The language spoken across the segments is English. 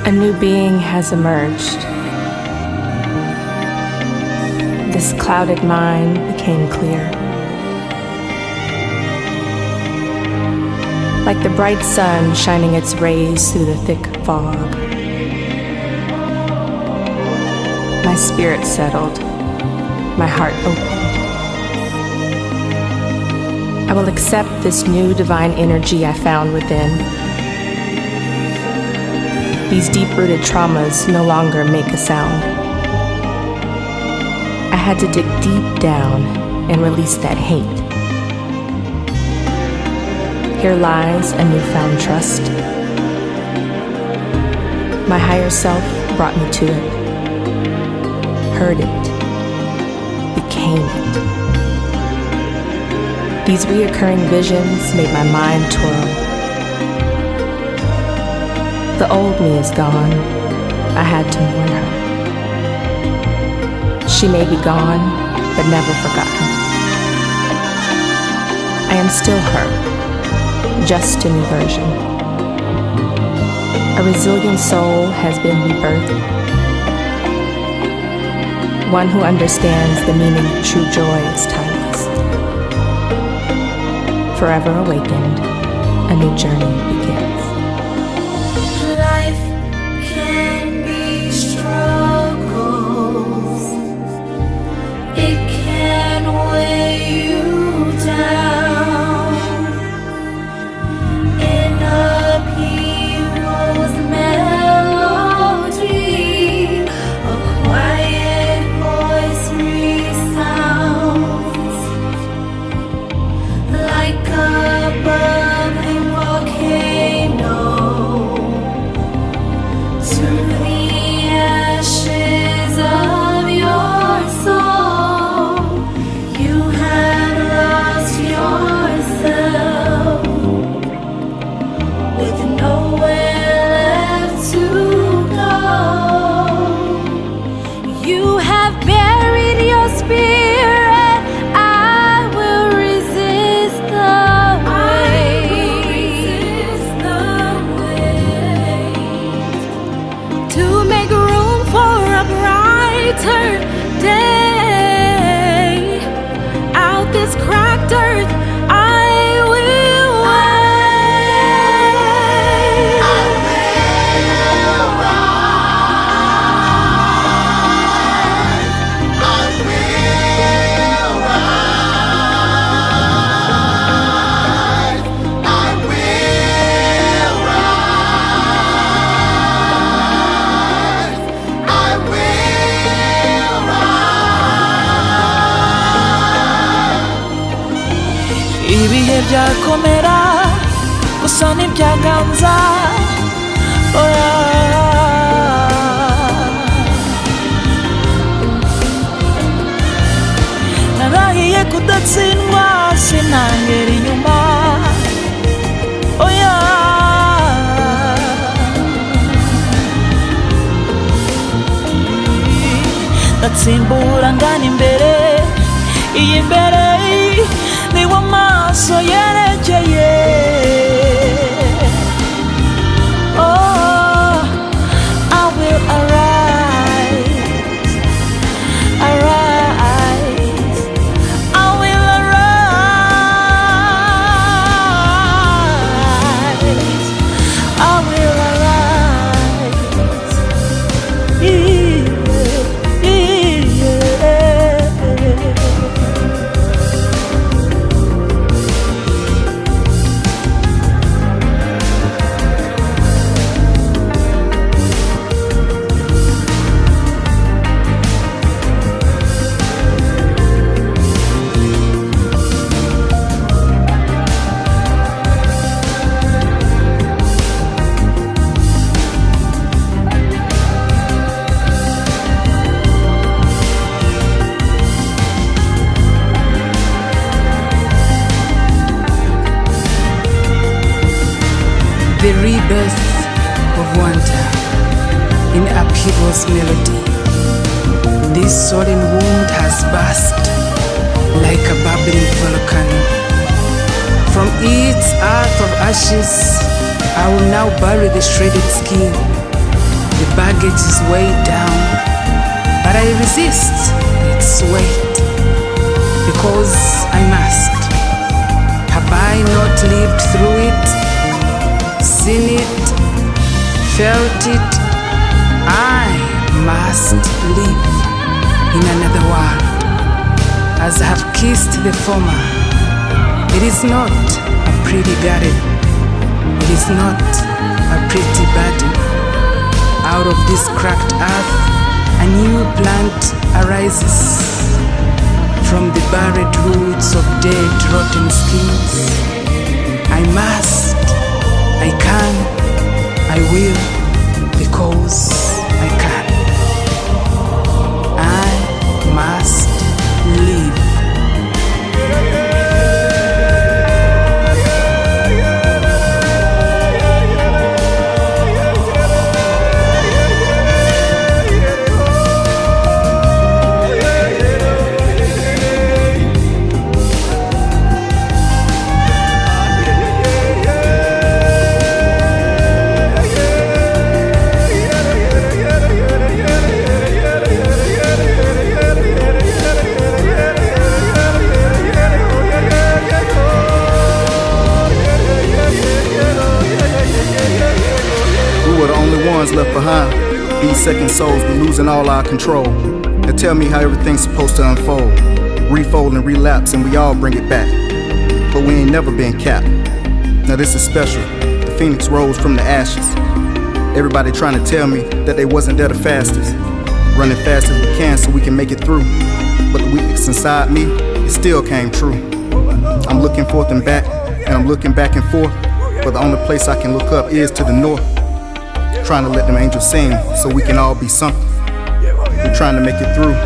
A new being has emerged. This clouded mind became clear. Like the bright sun shining its rays through the thick fog. My spirit settled, my heart opened. I will accept this new divine energy I found within. These deep-rooted traumas no longer make a sound. I had to dig deep down and release that hate. Here lies a newfound trust. My higher self brought me to it, heard it, became it. These reoccurring visions made my mind twirl. The old me is gone. I had to mourn her. She may be gone, but never forgotten. I am still her, just a new version. A resilient soul has been rebirthed. One who understands the meaning of true joy is timeless. Forever awakened, a new journey begins. Life can be struggles. It can weigh you down. In upheaval's melody, a quiet voice resounds like a bubbling volcano. To the ashes of your soul, you have lost yourself, with nowhere left to go. You have buried your spirit. I will resist the weight to make room for a brighter day. Out this cracked earth, I will wait. I will rise. I will rise. I will rise. I will rise. Ibihe byakomera gusa ntibyaganza. Oya. Narahiye kudatsindwa sinangera inyuma. Oya. Ndatsimbura ngana imbere. Iyi mbere niwo amaso yerekeye. Oh, I will arise, arise. I will arise, I will arise. The rebirth of wonder in upheaval's melody. This swollen wound has burst like a bubbling volcano. From its earth of ashes, I will now bury the shredded skin The baggage is weighed down, but I resist its weight because I must. Have I not lived through it, seen it, felt it? I must live in another world. As I have kissed the former, it is not a pretty garden. It is not a pretty burden. Out of this cracked earth, a new plant arises. From the buried roots of dead, rotten skins. I must, I can, I will, because I can. I must live. Left behind. These second souls, we're losing all our control. They tell me how everything's supposed to unfold. Refold and relapse, and we all bring it back. But we ain't never been capped. Now this is special. The phoenix rose from the ashes. Everybody trying to tell me that they wasn't there the fastest. Running fast as we can so we can make it through. But the weakness inside me, it still came true. I'm looking forth and back, and I'm looking back and forth. But the only place I can look up is to the north. Trying to let them angels sing so we can all be something. We're trying to make it through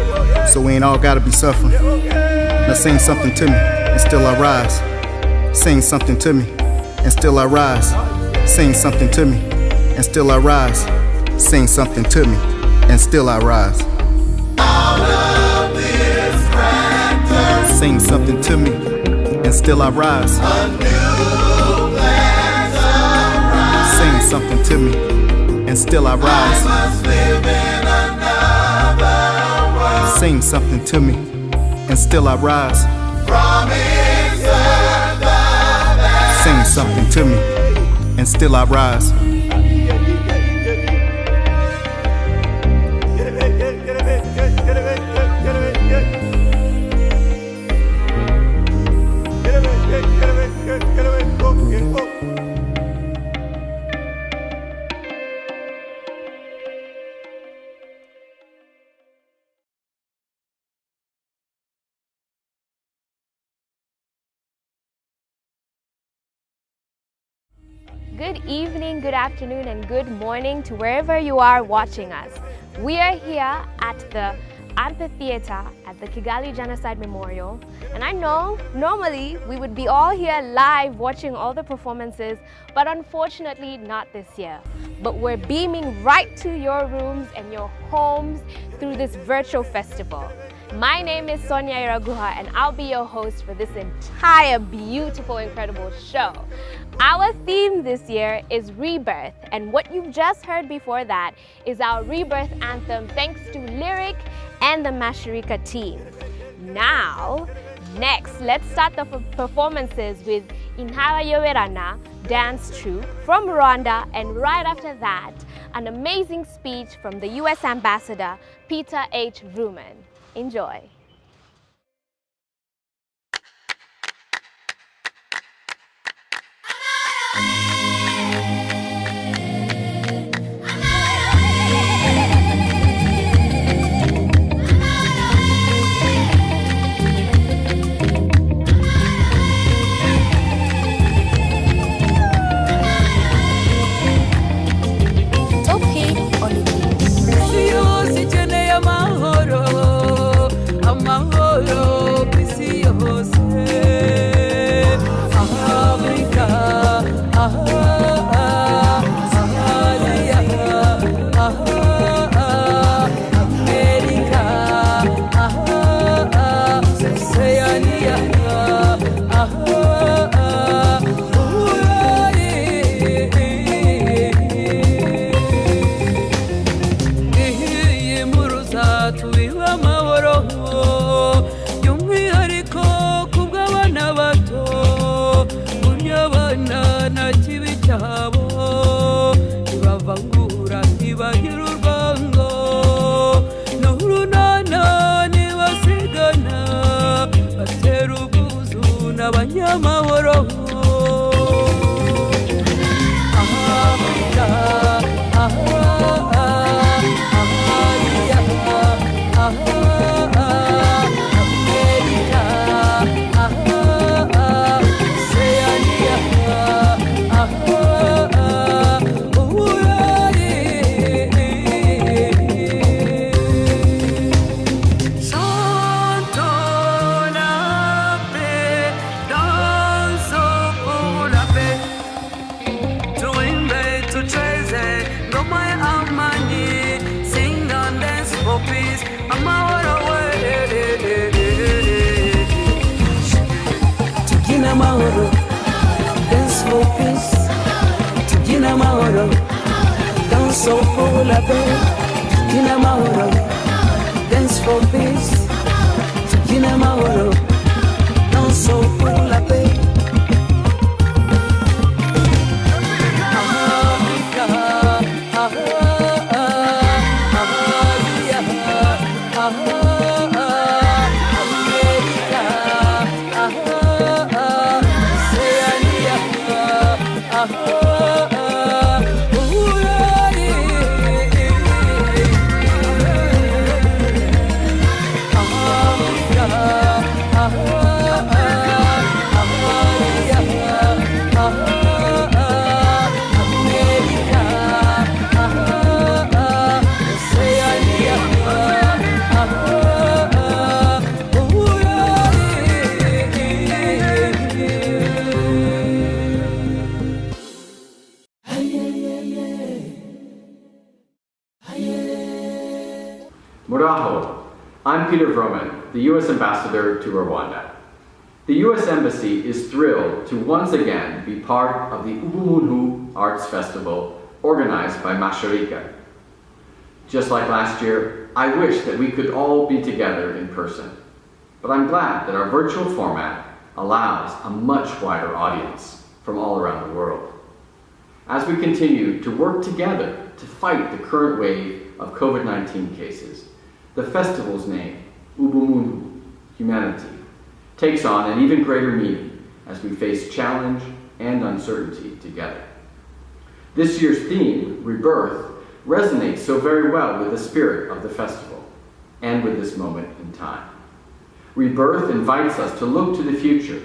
so we ain't all gotta be suffering. Now sing something to me and still I rise. Sing something to me and still I rise. Sing something to me and still I rise. Sing something to me and still I rise. Out of this fracture, sing something to me and still I rise. A new plan arise. Sing something to me and still I rise. I must live in another world. Sing something to me and still I rise. From inside the valley. Sing something to me and still I rise. Good evening, good afternoon, and good morning to wherever you are watching us. We are here at the amphitheater at the Kigali Genocide Memorial, and I know normally we would be all here live watching all the performances, but unfortunately not this year. But we're beaming right to your rooms and your homes through this virtual festival. My name is Sonia Iraguha, and I'll be your host for this entire beautiful, incredible show. Our theme this year is Rebirth, and what you've just heard before that is our Rebirth anthem thanks to Lyric and the Mashirika team. Now, next, let's start the performances with Inhala Yowerana dance troupe from Rwanda, and right after that, an amazing speech from the US Ambassador, Peter H. Vrooman. Enjoy. tukula pe, tukina mahoro. Dance for peace, tukina mahoro. Dance so kula pe. Muraho. I'm Peter Vroman, the U.S. Ambassador to Rwanda. The U.S. Embassy is thrilled to once again be part of the Ubumuntu Arts Festival organized by Masharika. Just like last year, I wish that we could all be together in person, but I'm glad that our virtual format allows a much wider audience from all around the world. As we continue to work together to fight the current wave of COVID-19 cases, the festival's name, Ubumuntu, humanity, takes on an even greater meaning as we face challenge and uncertainty together. This year's theme, Rebirth, resonates so very well with the spirit of the festival and with this moment in time. Rebirth invites us to look to the future,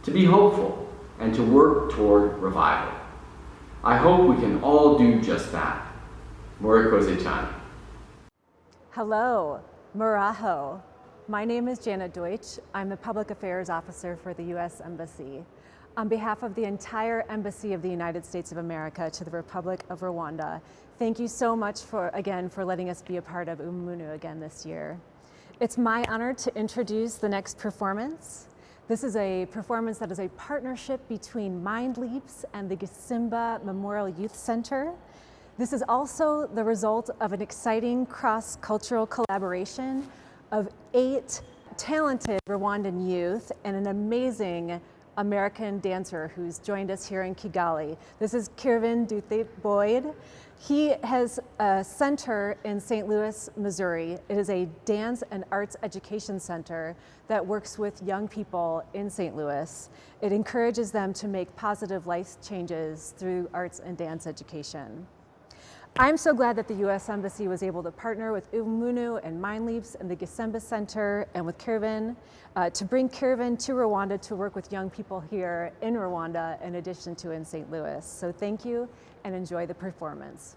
to be hopeful, and to work toward revival. I hope we can all do just that. Morikoze-chan. Hello, Muraho. My name is Janet Deutsch. I'm the Public Affairs Officer for the U.S. Embassy. On behalf of the entire Embassy of the United States of America to the Republic of Rwanda, thank you so much for letting us be a part of Ubumuntu again this year. It's my honor to introduce the next performance. This is a performance that is a partnership between Mind Leaps and the Gisimba Memorial Youth Center. This is also the result of an exciting cross-cultural collaboration of 8 talented Rwandan youth and an amazing American dancer who's joined us here in Kigali. This is Kirvin Duthe Boyd. He has a center in St. Louis, Missouri. It is a dance and arts education center that works with young people in St. Louis. It encourages them to make positive life changes through arts and dance education. I'm so glad that the U.S. Embassy was able to partner with Ubumuntu and Mind Leaps and the Gisemba Center and with Kirvin to bring Kirvin to Rwanda to work with young people here in Rwanda in addition to in St. Louis. So thank you and enjoy the performance.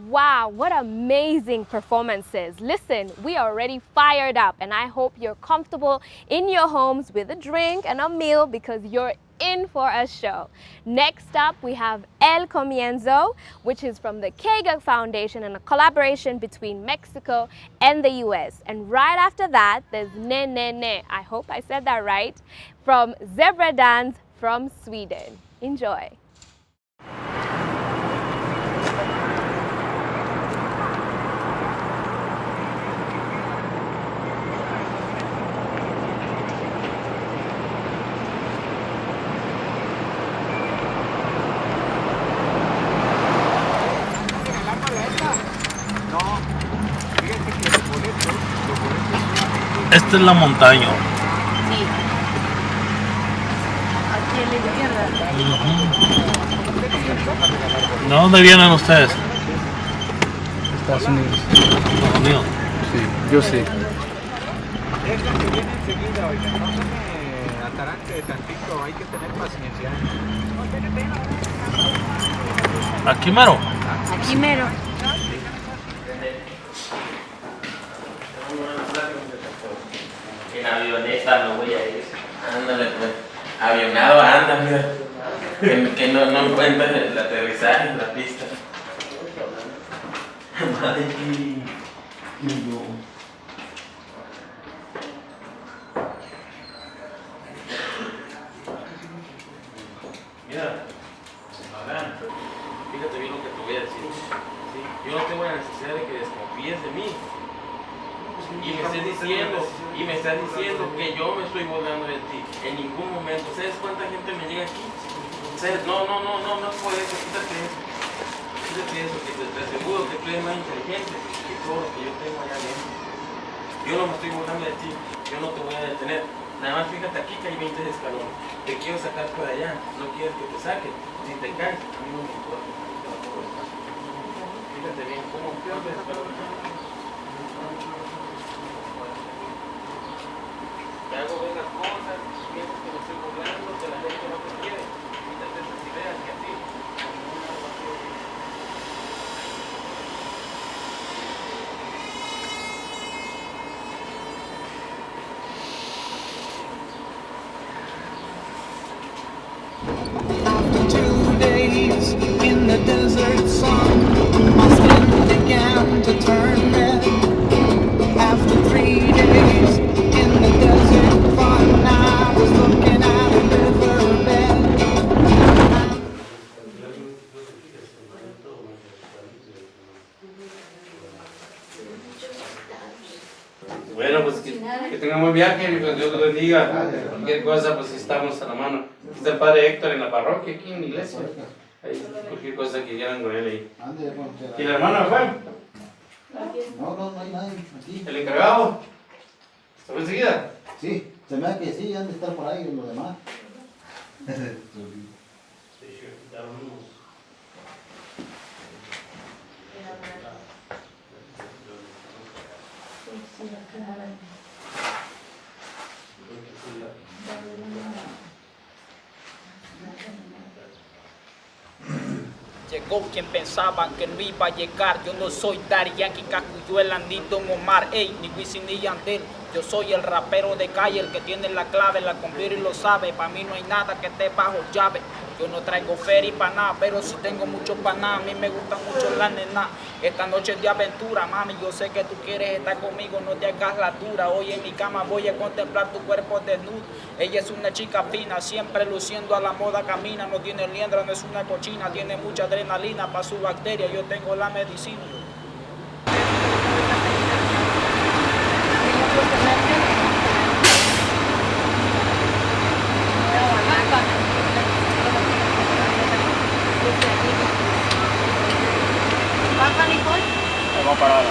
Wow, what amazing performances. Listen, we are already fired up and I hope you're comfortable in your homes with a drink and a meal because you're in for a show. Next up, we have El Comienzo, which is from the Kega Foundation and a collaboration between Mexico and the US. And right after that, there's Ne Ne Ne, I hope I said that right, from Zebra Dance from Sweden. Enjoy. Esta es la montaña. Sí. Aquí en la izquierda. ¿De dónde vienen ustedes? Estados Unidos. Estados Unidos. Sí, yo sí. Es la que viene enseguida, oiga, no tiene atarante. tantito, hay que tener paciencia. Aquí mero. Aquí mero. En avioneta no voy a ir. Ándale, pues. Avionado anda, mira. Que no encuentras el aterrizaje en la pista. Madre no. Mira, Abraham, fíjate bien lo que te voy a decir. ¿Sí? Yo no tengo la necesidad de que desconfíes de mí. Y me estás diciendo que yo me estoy burlando de ti. En ningún momento. ¿Sabes cuánta gente me llega aquí? ¿Sabes? No es por eso. Quítate eso. Quítate eso, que te aseguro que tú eres más inteligente que todo lo que yo tengo allá adentro. Yo no me estoy burlando de ti. Yo no te voy a detener. Nada más fíjate aquí que hay 20 escalones. Te quiero sacar por allá. No quieres que te saque. Si te caes, a mí no me importa. Fíjate bien cómo pierdes escalones. Te hago ver las cosas, piensas que me estoy burlando, que la gente no te quiere. Quítate esas ideas que así. After 2 days in the desert sun, my skin began to turn red. After 3 days in the desert fun, I was looking at a riverbed. Bueno, pues que tengan buen viaje y pues Dios los bendiga. Cualquier cosa, pues estamos a la mano. Aquí está el padre Héctor en la parroquia, aquí en la iglesia. Ahí, cualquier cosa que quieran con él ahí. ¿Y la hermana fue? No hay nadie aquí. ¿El encargado? ¿Se fue enseguida? Sí, se me da que sí, han de estar por ahí los demás. Llegó quien pensaba que no iba a llegar. Yo no soy Daddy Yankee, Cacuyuela, ni Don Omar, ey, ni Wisin ni Yandel. Yo soy el rapero de calle, el que tiene la clave, la computer y lo sabe. Pa' mí no hay nada que esté bajo llave. Yo no traigo ferry pa' nada, pero sí tengo mucho pa' nada. A mí me gusta mucho la nena. Esta noche es de aventura, mami. Yo sé que tú quieres estar conmigo, no te hagas la dura. Hoy en mi cama voy a contemplar tu cuerpo desnudo. Ella es una chica fina, siempre luciendo a la moda camina. No tiene liendra, no es una cochina. Tiene mucha adrenalina pa' su bacteria. Yo tengo la medicina. Vamos para ahora.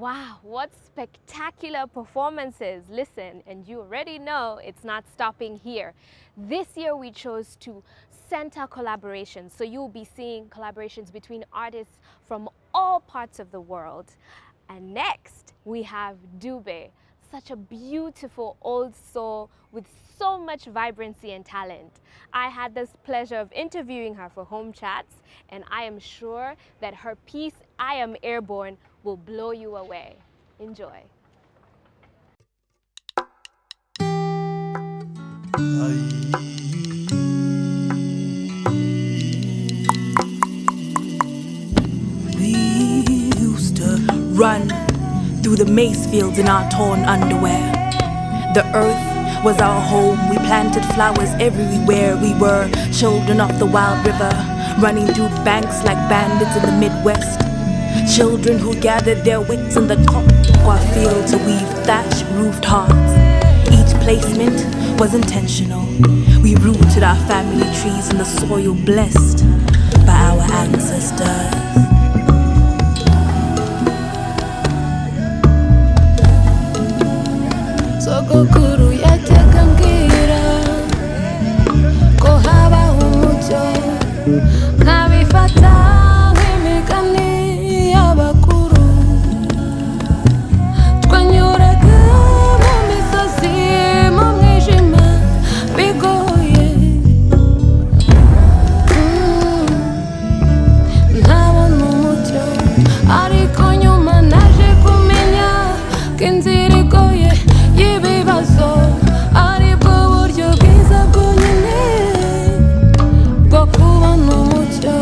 Wow, what spectacular performances. Listen, and you already know it's not stopping here. This year we chose to center collaborations, so you'll be seeing collaborations between artists from all parts of the world. And next we have Dube, such a beautiful old soul with so much vibrancy and talent. I had this pleasure of interviewing her for Home Chats, and I am sure that her piece, I Am Airborne, will blow you away. Enjoy. We used to run through the maize fields in our torn underwear. The earth was our home. We planted flowers everywhere. We were children of the wild river, running through banks like bandits in the Midwest. Children who gathered their wits in the cocoa field to weave thatch-roofed hearts. Each placement was intentional. We rooted our family trees in the soil blessed by our ancestors. Sogokuru yatekambwira ko habaho umucyo nkabifata nk'imigani y'abakuru twanyuraga mu misozi mu mwijima bigoye ntabona umucyo ariko nyuma naje kumenya ko inzira igoye y'ibibazo aribwo buryo bwiza bwonyine bwo kubona umucyo.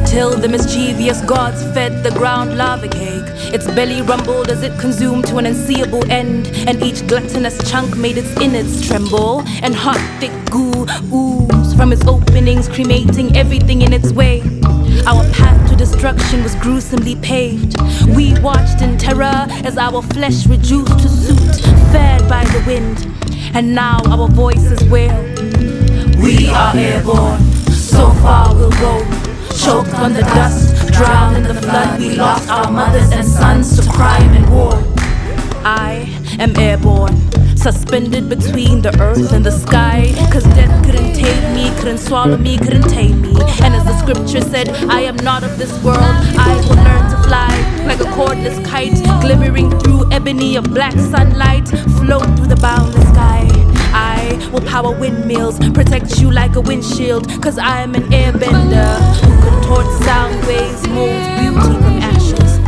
Till the mischievous gods fed the ground lava cake. Its belly rumbled as it consumed to an unseeable end, and each gluttonous chunk made its innards tremble, and hot thick goo oozed from its openings, cremating everything in its way. Our path to destruction was gruesomely paved. We watched in terror as our flesh reduced to soot, fed by the wind, and now our voices wail. We are airborne, so far we'll go. Choked on the dust, drowned in the flood, we lost our mothers and sons to crime and war. I am airborne, suspended between the earth and the sky, cause death couldn't take me, couldn't swallow me, couldn't tame me. And as the scripture said, I am not of this world, I will learn to fly like a cordless kite, glimmering through ebony of black sunlight, float through the boundless sky. I will power windmills, protect you like a windshield, cause I am an airbender who contorts sound waves, molds beauty from ashes.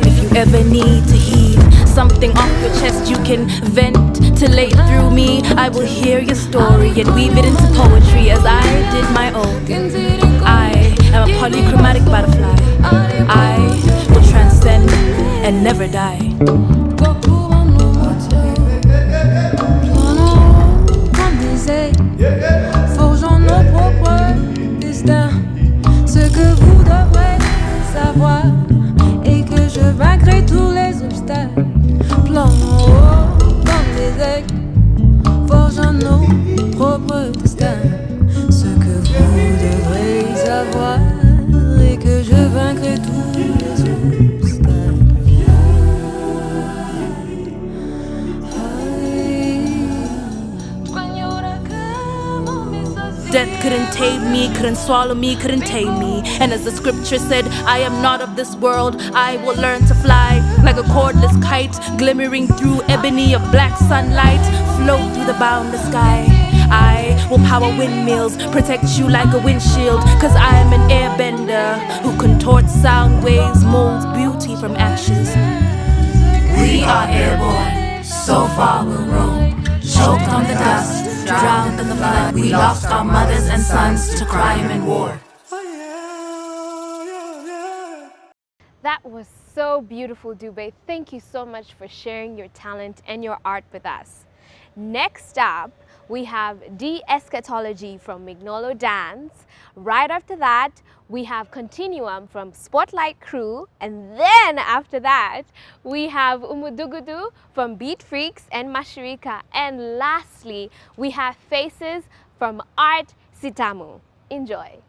If you ever need to heave something off your chest, you can ventilate through me. I will hear your story and weave it into poetry as I did my own. I am a polychromatic butterfly. I will transcend and never die. Forgeons nos propres destins. Ce que vous devrez savoir est que je vaincrai tous les obstacles. Plan en haut comme des aigles. Forgeons nos propres destins. Ce que vous devrez savoir est que je vaincrai tous les obstacles. Death couldn't tame me, couldn't swallow me, couldn't tame me. And as the scripture said, I am not of this world, I will learn to fly like a cordless kite, glimmering through ebony of black sunlight, float through the boundless sky. I will power windmills, protect you like a windshield, cause I am an airbender who contorts sound waves, molds beauty from ashes. We are airborne, so far we'll roam, choked on the dust, drowned in the flood, we lost our mothers and sons to crime and war. That was so beautiful, Dube. Thank you so much for sharing your talent and your art with us. Next up, we have De-Eschatology from Mignolo Dance. Right after that, we have Continuum from Spotlight Crew. And then after that, we have Umudugudu from Beat Freaks and Mashirika. And lastly, we have Faces from Art Sitamu. Enjoy.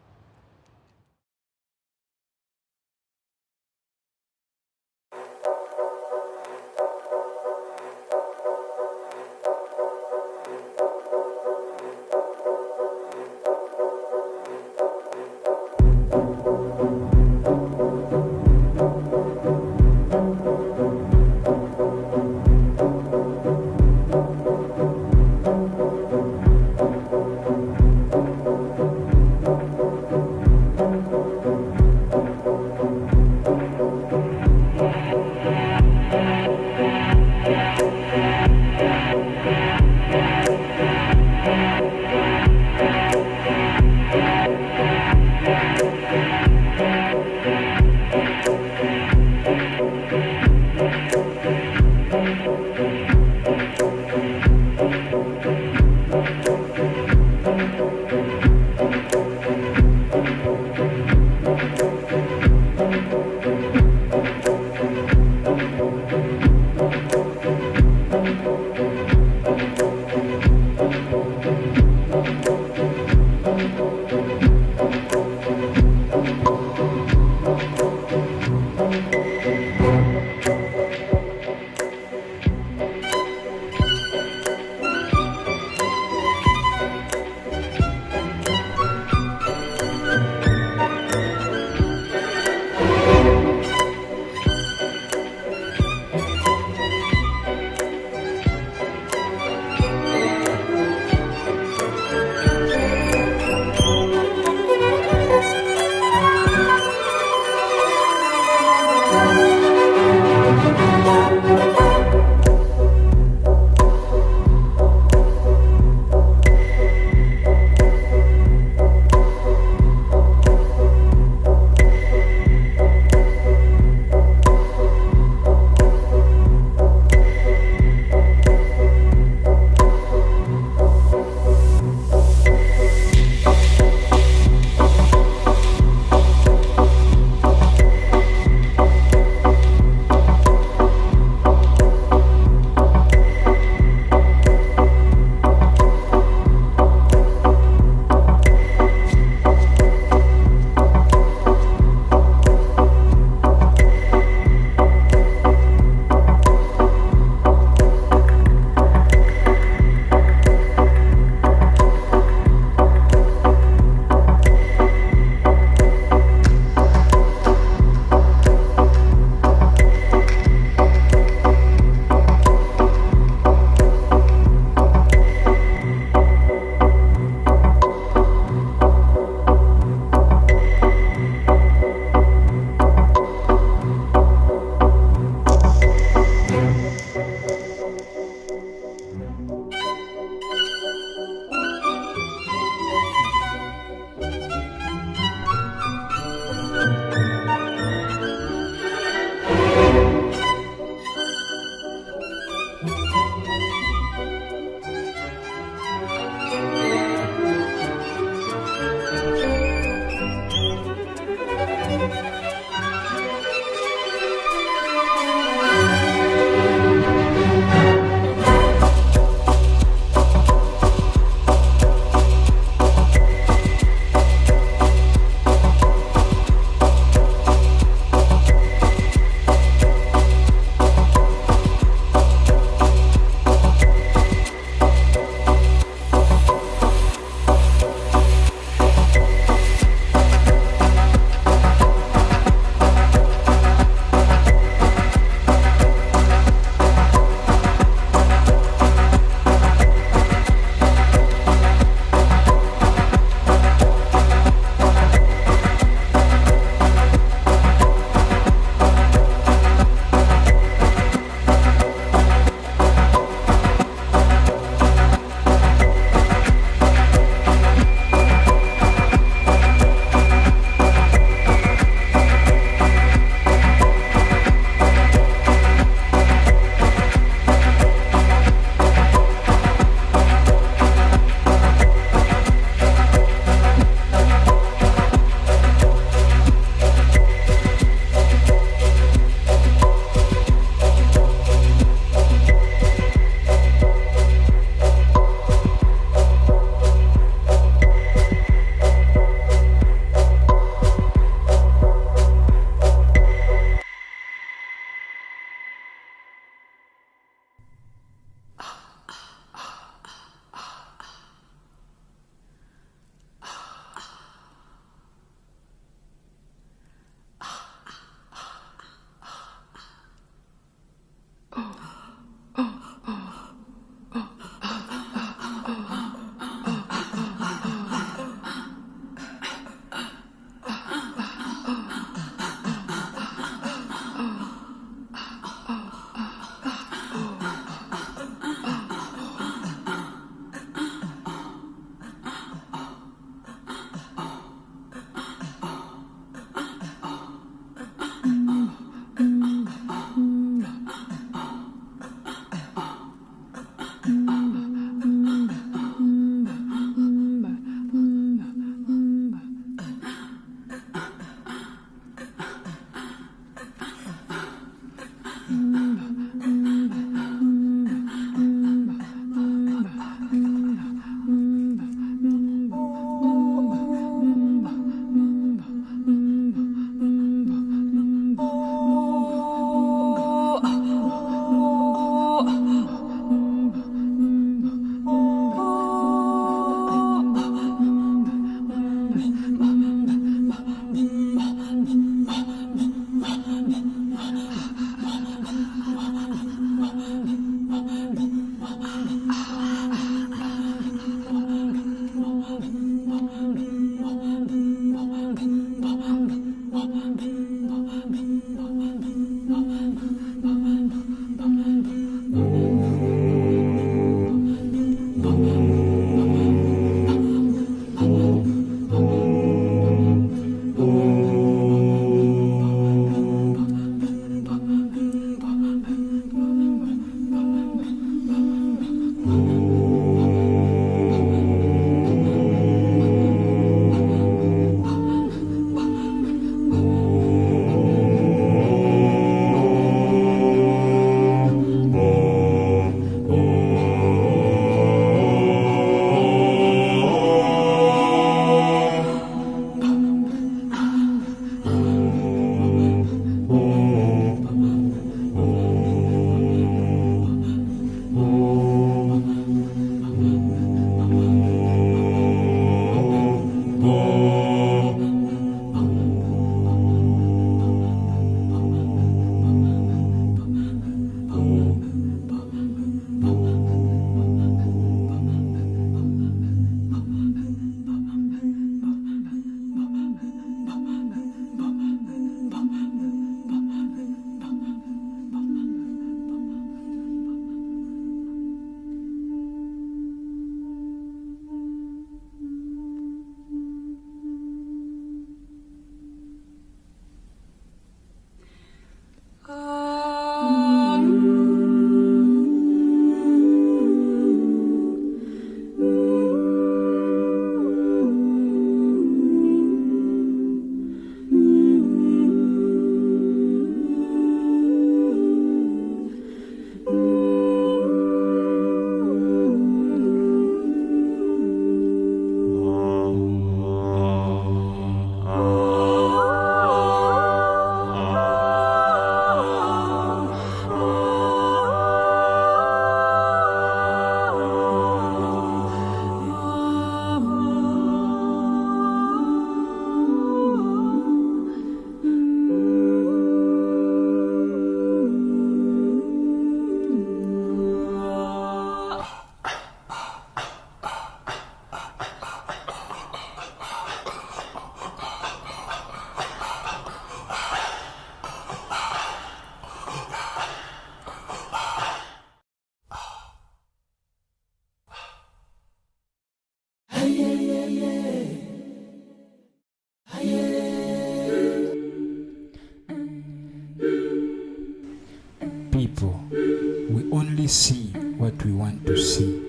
People, we only see what we want to see.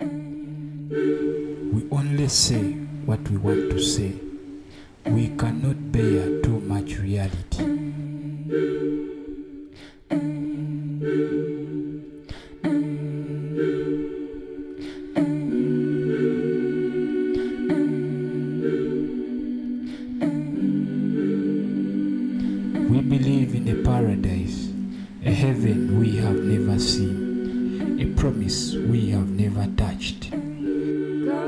We only say what we want to say. We cannot bear too much reality. We believe in a paradise, a heaven we have never seen, a promise we have never touched. Continue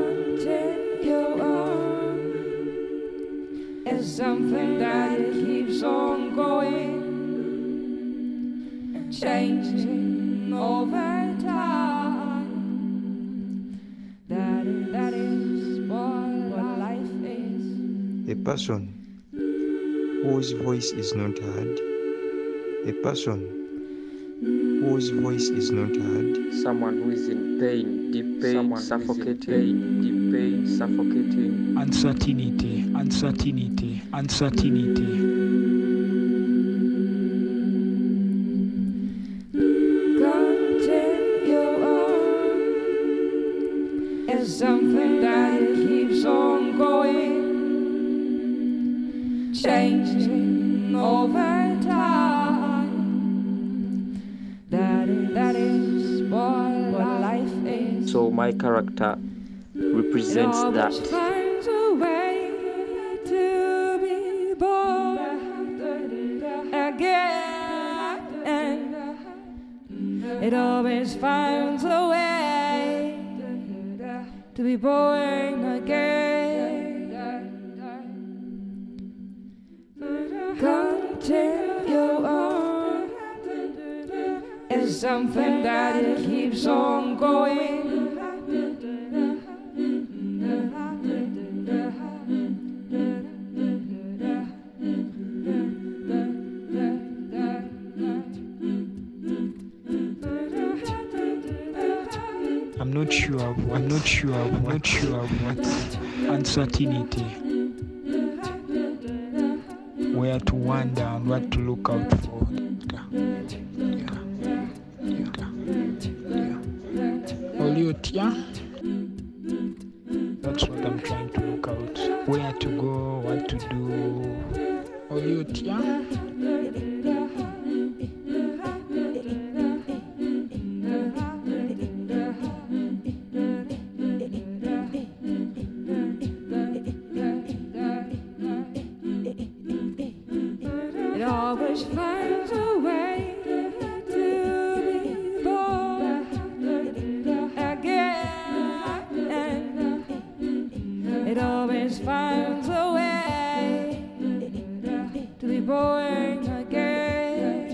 on. It's something that keeps on going, changing over time. That is what life is. A person whose voice is not heard, a person whose voice is not heard, someone who is in pain, deep pain, someone suffocating, deep pain, suffocating, uncertainty, uncertainty, uncertainty. Continue on. It's something that keeps on going, changing over time. That is what life is. So my character represents that. It always finds a way to be born again. It always finds a way to be born again. Continue on. It's something that keeps on going, I'm not sure of what uncertainty, where to wander and what to look out for. That's what I'm trying to look out. Where to go, what to do. It always finds a way to be born again. It always finds a way to be born again.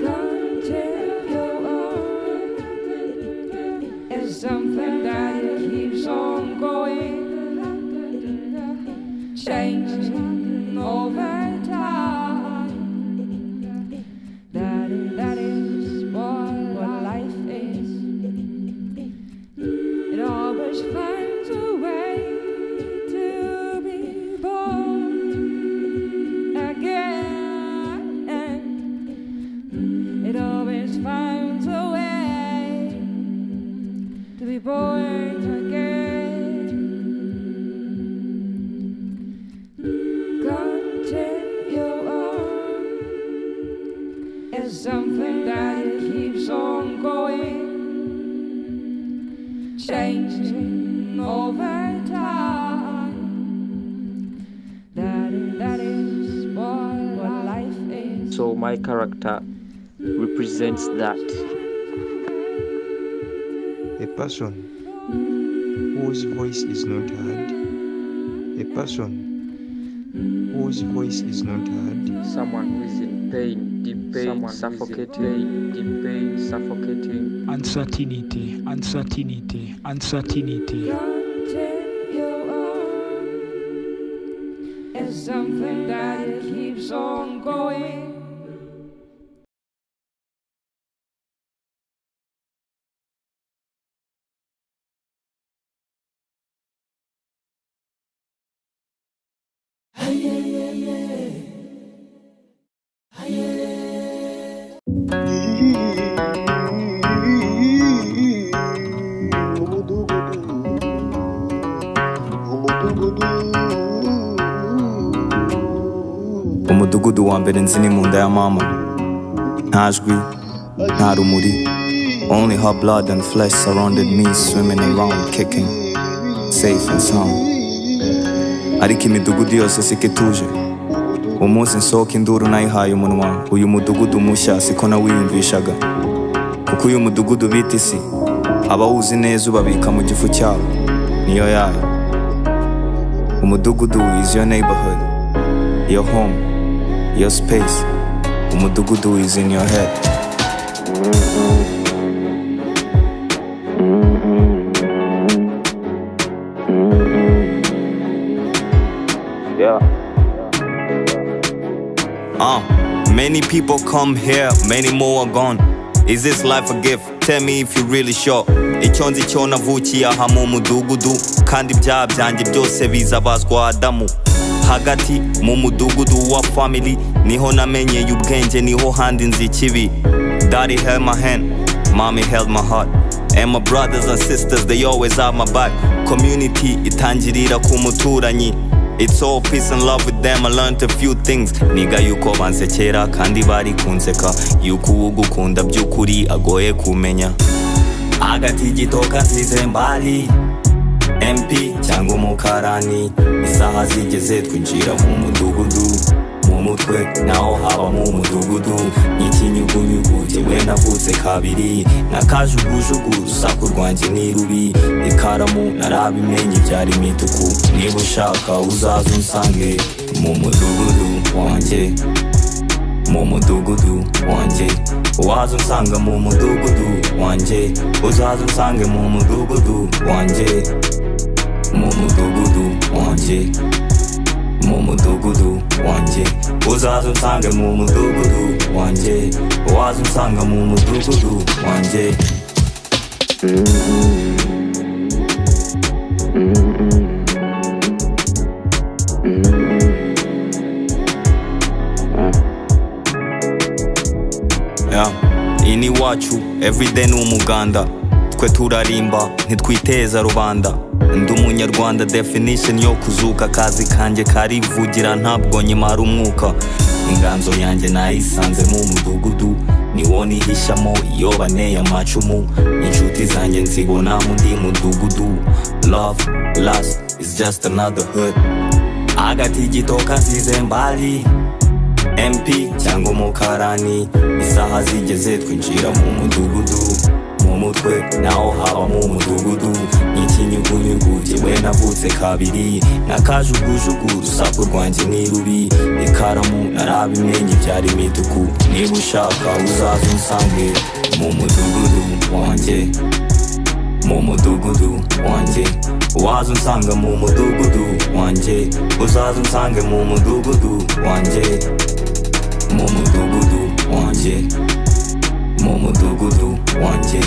Continue on. It's something that keeps on going, changing over time. That is what life is. It always finds a way to be born again. It always finds a way to be born again. Continue on. It's something that keeps on going, changing over time. That is what life is. So my character represents that. A person whose voice is not heard. A person whose voice is not heard. Someone who is in pain, deep pain, someone suffocating, deep pain, suffocating. Uncertainty. Continue on. It's something that keeps on going. Umudugudu wa mbere nzi ni mu nda ya mama. Nta jwi, nta rumuri. Only her blood and flesh surrounded me, swimming around, kicking, safe and sound. Ariko imidugudu yose siko ituje. Umunsi nsohoka induru nayihaye umunwa. Uyu mudugudu mushya siko nawiyumvishaga. Kuko uyu mudugudu bita isi, abawuzi neza ubabika mu gifu cyabo. Niyo yayo. Umudugudu is your neighborhood, your home, your space. Umudugudu is in your head. Yeah. Many people come here, many more are gone. Is this life a gift? Tell me if you're really sure. Icyo nzi cyo navukiye aha mu mudugudu, kandi ibyaha byanjye byose bizabazwa Adamu. Hagati mu mudugudu wa family niho namenyeye ubwenge, niho handi nzi ikibi. Daddy held my hand, mommy held my heart, and my brothers and sisters they always have my back. Community itangirira ku muturanyi. It's all peace and love with them. I learned a few things. Niga yuko bansekera kandi bari kunseka, yuko ugukunda by'ukuri agoye kumenya. Agati gitoka nsize mbali MP cyangwa umukarani, isaha zigeze twinjira mu mudugudu. Mu mutwe naho haba mu mudugudu, n'ikinyugunyugu jyewe navutse kabiri. Nakajugujugu usaku rwanjye ni rubi, ikaramu narabimenye byari imituku. Niba ushaka uzaza unsange mu mudugudu wanjye, mu mudugudu wanjye. Waza unsanga mu mudugudu wanjye, uzaza unsange mu mudugudu wanjye, mu mudugudu wanjye, mu mudugudu wanjye. uzaza unsange mu mudugudu wanjye waza unsanga mu mudugudu wanjye ini wacu everyday ni umuganda twe turarimba ntitwiteza rubanda ndi umunyarwanda definition yo kuzuka akazi kanjye karivugira ntabwo nyimara umwuka inganzo yanjye nayisanze mu mudugudu niwo nihishamo iyo baneye amacumu inshuti zanjye nzibona mu ndi mudugudu love lust is just another hood agatigito kasize mbali MP cyangwa umukarani isaha zigeze twinjira mu mudugudu mu mutwe naho haba mu mudugudu n'ikinyugunyugu jyewe navutse kabiri n'akajugujugu urusaku rwanjye ni rubi ikaramu narabimenye byari imituku niba ushaka uzaza unsange mu mudugudu wanjye mu mudugudu wanjye waza unsanga mu mudugudu wanjye uzaza unsange mu mudugudu wanjye mu mudugudu wanjye mu mudugudu wanjye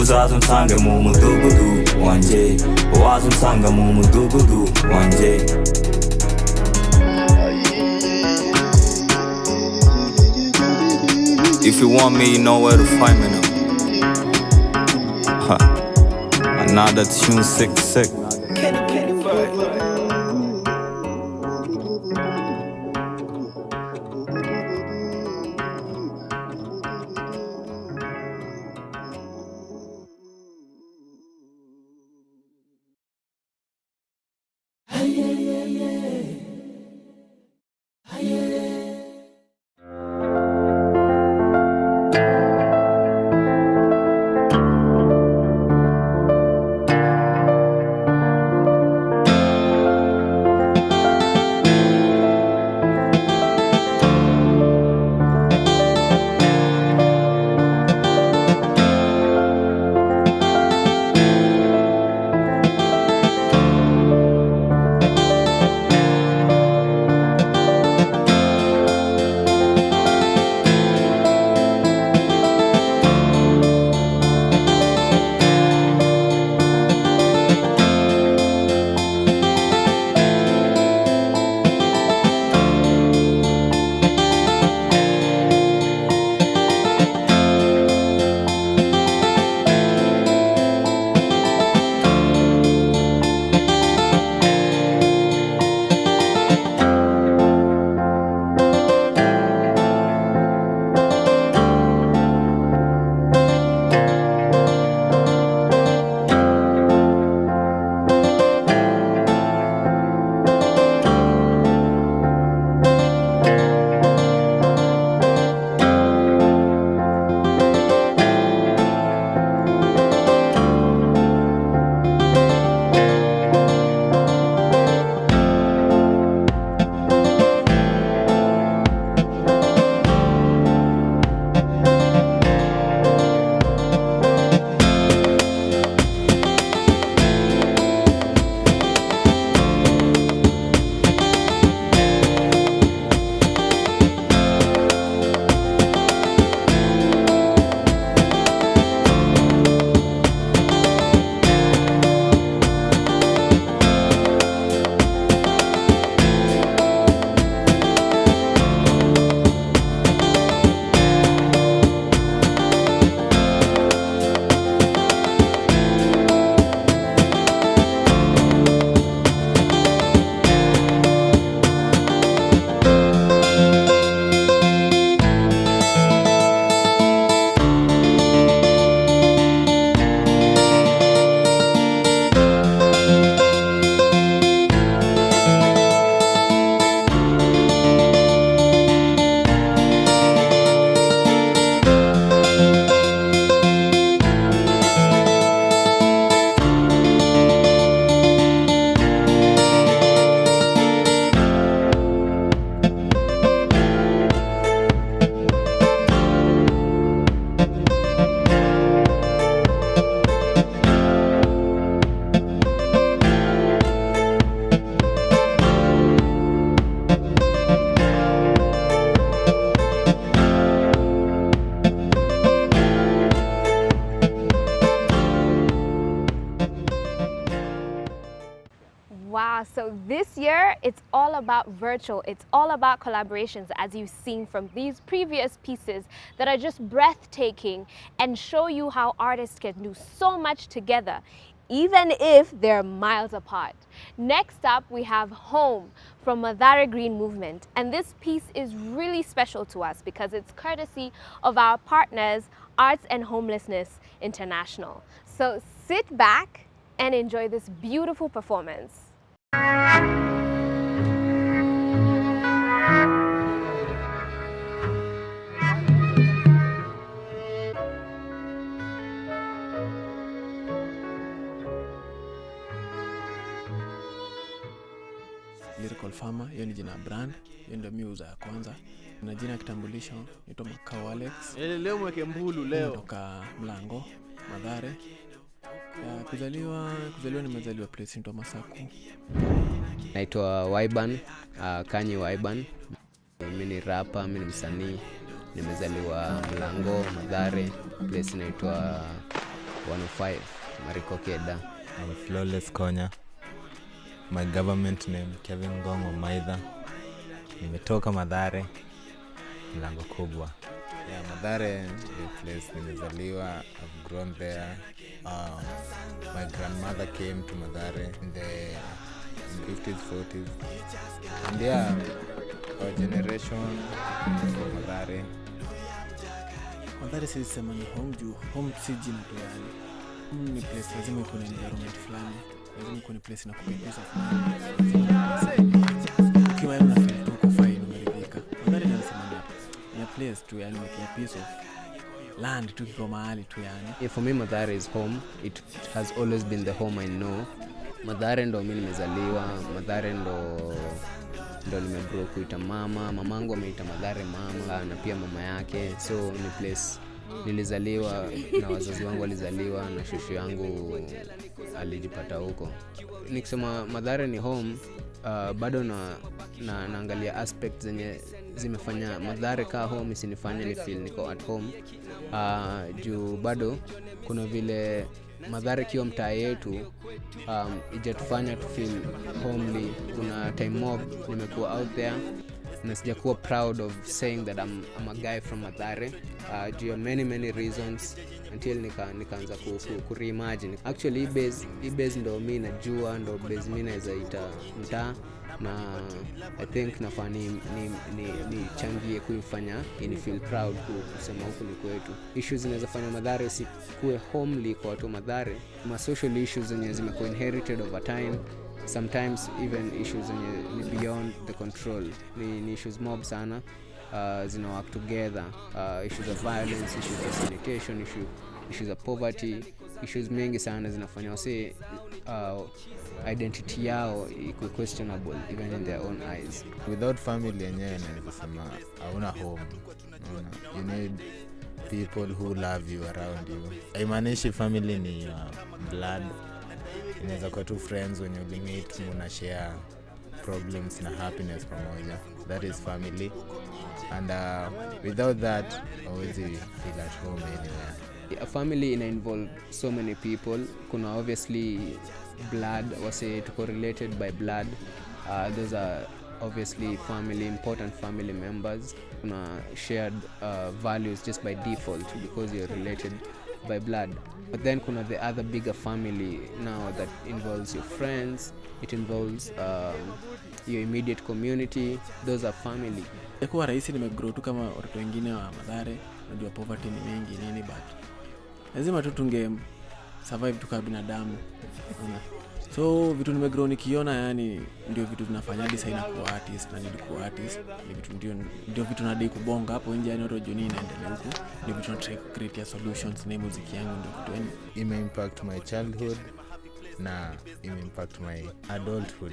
uzaza unsange mu mudugudu wanjye waza unsanga mu mudugudu wanjye If you want me, you know where to find me now. Another tune sick. Wow, so this year it's all about virtual, it's all about collaborations, as you've seen from these previous pieces that are just breathtaking and show you how artists can do so much together, even if they're miles apart. Next up, we have Home from Madare Green Movement, and this piece is really special to us because it's courtesy of our partners, Arts and Homelessness International. So sit back and enjoy this beautiful performance. Lyrical Farmer, hiyo ni jina brand, hiyo ndio miuza ya kwanza. Na jina kitambulisho naitwa Makau Alex. Leo mweke mbulu leo. Kutoka Mlango, Madare. Kuzaliwa nimezaliwa place inaitwa Masaku. Naitwa Waiban, Kanyi Waiban. Mimi ni rapper, mimi ni msanii. Nimezaliwa Mlango, Madare, place inaitwa 105, Mariko Keda. I'm Flawless Konya. My government name Kevin Gongo Maitha. Nimetoka Madare, Mlango kubwa. Yeah, Madare the place nimezaliwa. I've grown there. My grandmother came to Madare in the 50s, 40s. And yeah, our generation from Madare. Madare si sema ni home juu. Home si jina tu yani. Ni place lazima iko na environment fulani. Lazima iko ni place na kupendeza fulani. Ukiwa una feel tuko fine umeridhika. Madare nasema ni a place tu yani ni a piece of land tu kiko mahali tu yani. Yeah, for me Madare is home. It has always been the home I know. Madare ndo mimi nimezaliwa, Madare ndo nimegrow kuita mama, mamangu ameita Madare mama na pia mama yake. So ni place nilizaliwa na wazazi wangu walizaliwa na shushu yangu alijipata huko. Nikisema Madare ni home, bado naangalia aspects zenye zimefanya Madare ka home isinifanye ni feel niko at home. Juu bado kuna vile Madare kiwa mtaa yetu ijatufanya to feel homely. Kuna time mob nimekuwa out there na sijakuwa proud of saying that I'm a guy from Madare. Due to many reasons until nikaanza ku reimagine. Actually hii base ndo mimi najua, ndo base mimi naweza ita mtaa, na I think nafaa ni changie kuifanya ni feel proud kusema huku ni kwetu. Issues zinaweza fanya Madare sikuwe homely kwa watu Madare. Ma social issues zenye zimekuwa inherited over time. Sometimes even issues zenye ni beyond the control. Ni issues mob sana. Zina work together. Issues of violence, issues of sanitation, issues of poverty, issues mingi sana zinafanya wase identity yao iko questionable even in their own eyes. Without family yenyewe naweza sema hauna home. You need people who love you around you. Haimaanishi family ni blood. Inaweza kuwa tu friends wenye ulimit, mna share problems na happiness pamoja. That is family. And without that, always feel at home anywhere. A family involve so many people. Kuna obviously blood, wase tuko related by blood. Those are obviously family, important family members. Kuna shared values just by default because you're related by blood. But then kuna the other bigger family now that involves your friends, it involves your immediate community. Those are family. Kwa rahisi nimegrow tu kama watu wengine wa Madare, najua poverty ni mengi nini, but lazima tu tunge survive tu kama binadamu. So vitu nimegrow nikiona yani ndio vitu tunafanya hadi sasa kuwa artist na nilikuwa artist. Ni vitu ndio vitu nadai kubonga hapo nje yani watu joni inaendelea huko. Ndio vitu try to create solutions na muziki yangu ndio kitu yani ime impact my childhood na ime impact my adulthood.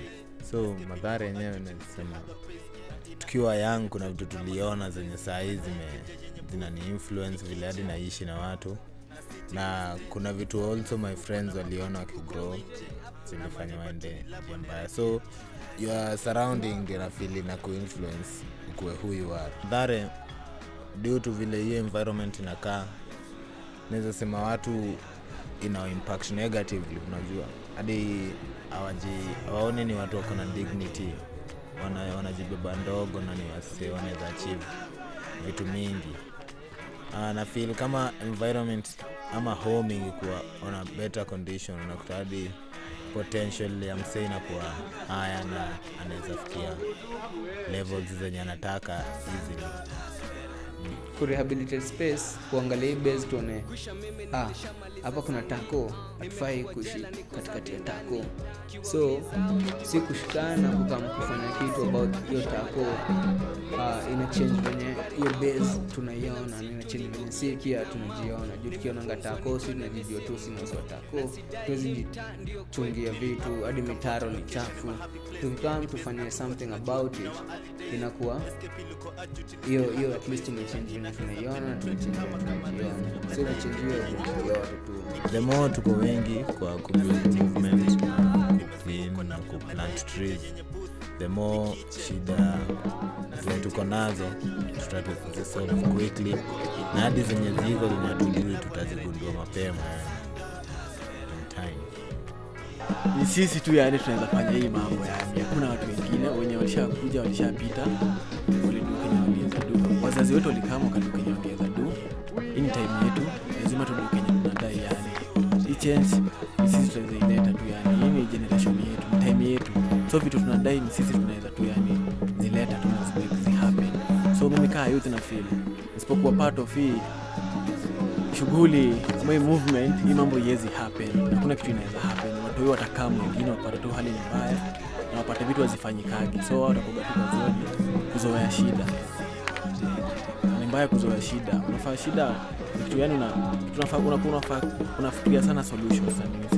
So Madare yenyewe nasema tukiwa young kuna vitu tuliona zenye saa hizi zinani influence vile hadi naishi na watu, na kuna vitu also my friends waliona wakigrow zilifanya waende mbaya. So your surrounding ndio feel na ku-influence ukue who you are. Madare due to vile hiyo environment inakaa, naweza sema watu ina impact negatively. Unajua hadi hawaoni ni watu wako na dignity, wanajibeba ndogo na ni wase wanaweza achieve vitu mingi. Na feel kama environment ama home ingekuwa on a better condition, unakuta hadi potential ya msee inakuwa haya na anaweza fikia levels zenye anataka easily. Kurehabilitate space, kuangalia base tuone hapa kuna tako, hatufai kuishi katikati ya tako. So si kushikana kufanya kitu about hiyo tako, ina change venye hiyo base tunaiona, ina change venye si kia tunajiona. Juu tukionanga tako si tunajijua tu si mwanzo wa tako, tuwezi chungia vitu hadi mitaro ni chafu. Tukikam tufanye something about it, inakuwa hiyo at least tumechange venye tunaiona, tumechange tunajiona. So tunachange hiyo tu. The more tuko wengi kwa community movement na kuplant trees, the more shida zenye tuko nazo tutazisolve quickly, na hadi zenye ziko zinatujui tutazigundua mapema in time. Ni sisi tu yani tunaweza fanya hii mambo yani. Hakuna watu wengine wenye walishakuja walishapita waliduka nyongeza du. Wazazi wetu walikama wakaduka nyongeza du. In time yetu lazima tuduke nyongeza yani. Hii change sisi tunaweza ileta tu yani. Hii ni generation yetu, time yetu. So vitu tunadai ni sisi tunaweza tu yani zileta tu na zi happen. So mimi kaa youth na feel isipokuwa part of hii shughuli kama hii movement, hii mambo yezi happen. Hakuna kitu inaweza happen. Watu wao watakaa wengine wapata tu hali mbaya na wapata vitu hazifanyikagi. So watakoga tu kazi kuzoea shida. Ni mbaya kuzoea shida. Unafaa shida kitu yani unafikiria sana solutions sana. Si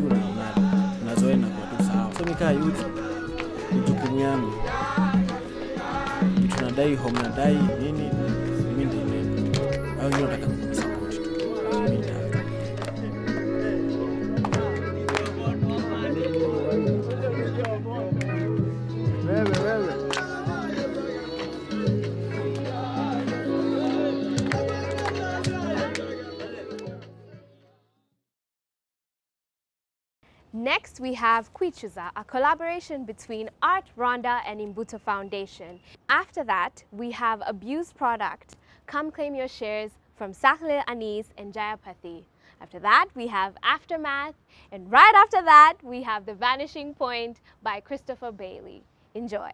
unazoea na kwa tu sawa. So nikaa youth ni jukumu yangu. Tunadai home na dai nini mimi ndio au ndio nataka kusupport tu. Next, we have Kwichuza, a collaboration between Art Rwanda and Ubumuntu Foundation. After that, we have Abused Product, Come Claim Your Shares from Sakhle Anis and Jayapathy. After that, we have Aftermath, and right after that, we have The Vanishing Point by Christopher Bailey. Enjoy.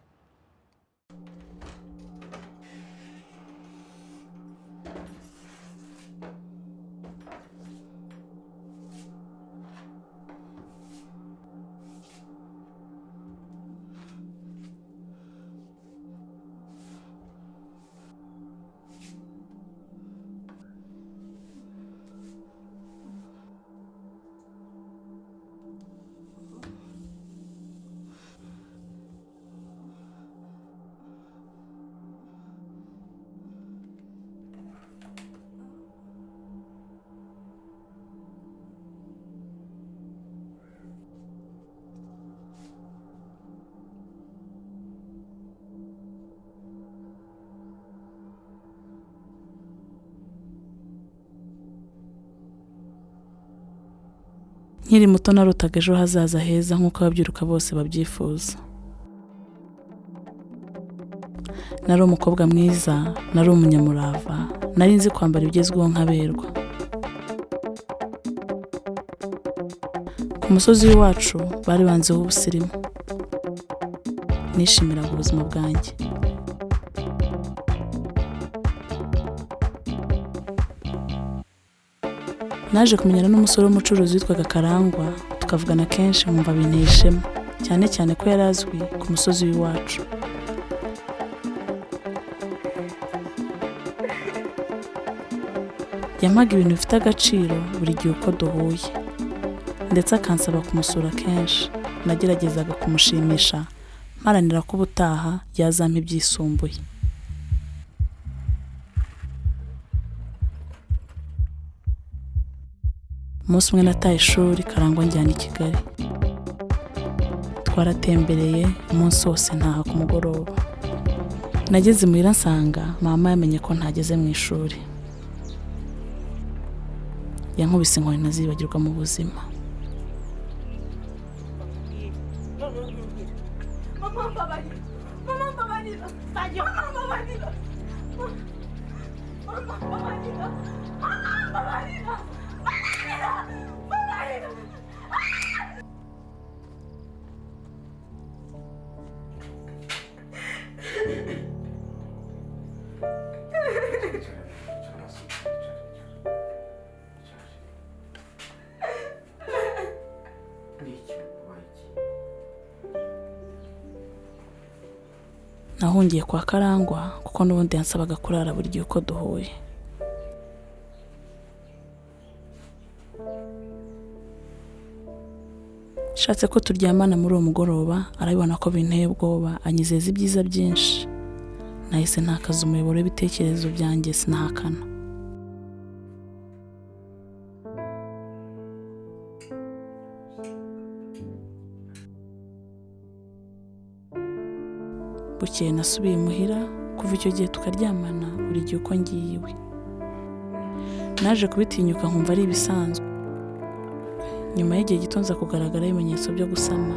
Nkiri muto narutaga ejo hazaza heza nk'uko ababyiruka bose babyifuza. Nari umukobwa mwiza, nari umunyamurava, nari nzi kwambara ibigezweho nkaberwa. Ku musozi w'iwacu bari banzeho ubusirimu. Nishimiraga ubuzima bwanjye. Naje kumenyana n'umusore w'umucuruzi witwaga Karangwa, tukavugana kenshi nkumva binteye ishema, cyane cyane ko yari azwi ku musozi w'iwacu. Yampaga ibintu bifite agaciro buri gihe uko duhuye, ndetse akansaba kumusura kenshi. Nageragezaga kumushimisha, mparanira ko ubutaha yazampa ibyisumbuye. Umunsi umwe nataye ishuri, Karangwa njyana i Kigali. Twaratembereye umunsi wose ntaha ku mugoroba. Nageze muhira nsanga mama yamenye ko ntageze mu ishuri. Yankubise inkoni ntazibagirwa mu buzima. Mama, babalila. Mama, babalila. Sayo, mama, babalila. Mama, babalila. Mama, babalila. Babalila. Babalila. Nahungiye kwa Karangwa kuko n'ubundi yansabaga kurara buri gihe uko duhuye. Shatse ko turyamana muri uwo mugoroba arabibona ko binteye ubwoba, anyizeza ibyiza byinshi. Nahise ntakaza umuyoboro w'ibitekerezo byanjye sinahakana. Bukeye nasubiye muhira, kuva icyo gihe tukaryamana buri gihe uko ngiye iwe. Naje kubitinyuka nkumva ari ibisanzwe. Nyuma y'igihe gito nza kugaragara ibimenyetso byo gusama.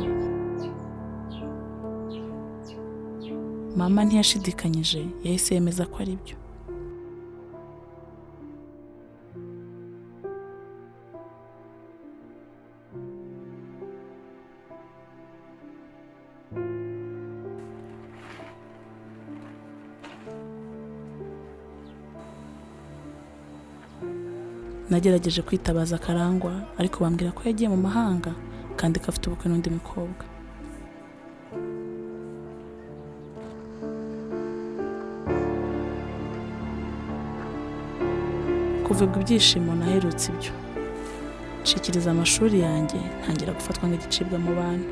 Mama ntiyashidikanyije, yahise yemeza ko ari byo. Nagerageje kwitabaza Karangwa ariko bambwira ko yagiye mu mahanga kandi ko afite ubukwe n'undi mukobwa. Kuva ubwo ibyishimo naherutse ibyo. Nshikiriza amashuri yanjye ntangira gufatwa nk'igicibwa mu bantu.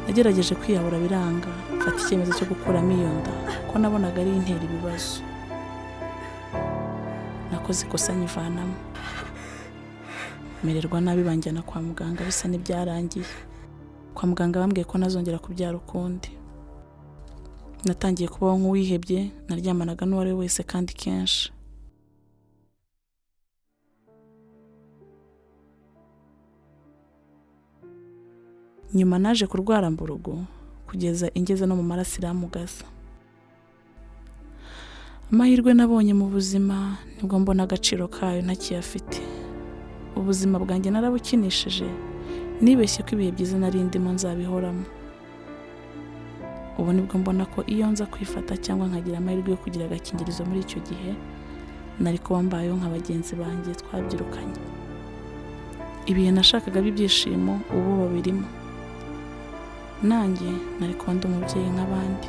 Nagerageje kwiyahura biranga, mfata icyemezo cyo gukuramo iyo nda ko nabonaga ari intera ibibazo. Nakoze ikosa nyivanamo. Mererwa nabi banjyana kwa muganga bisa n'ibyarangiye. Kwa muganga bambwiye ko nazongera kubyara ukundi. Natangiye kubaho nk'uwihebye, naryamanaga n'uwari wese kandi kenshi. Nyuma naje kurwara mburugu kugeza ingeze no mu maraso iramugaza. Amahirwe nabonye mu buzima nibwo mbona agaciro kayo ntakiyafite. Ubuzima bwanjye narabukinishije, nibeshye ko ibihe byiza nari ndimo nzabihoramo. Ubu nibwo mbona ko iyo nza kwifata cyangwa nkagira amahirwe yo kugira agakingirizo muri icyo gihe, nari kuba mbayeho nka bagenzi banjye twabyirukanye. Ibihe nashakaga by'ibyishimo ubu babirimo. Nanjye nari kuba ndi umubyeyi nk'abandi.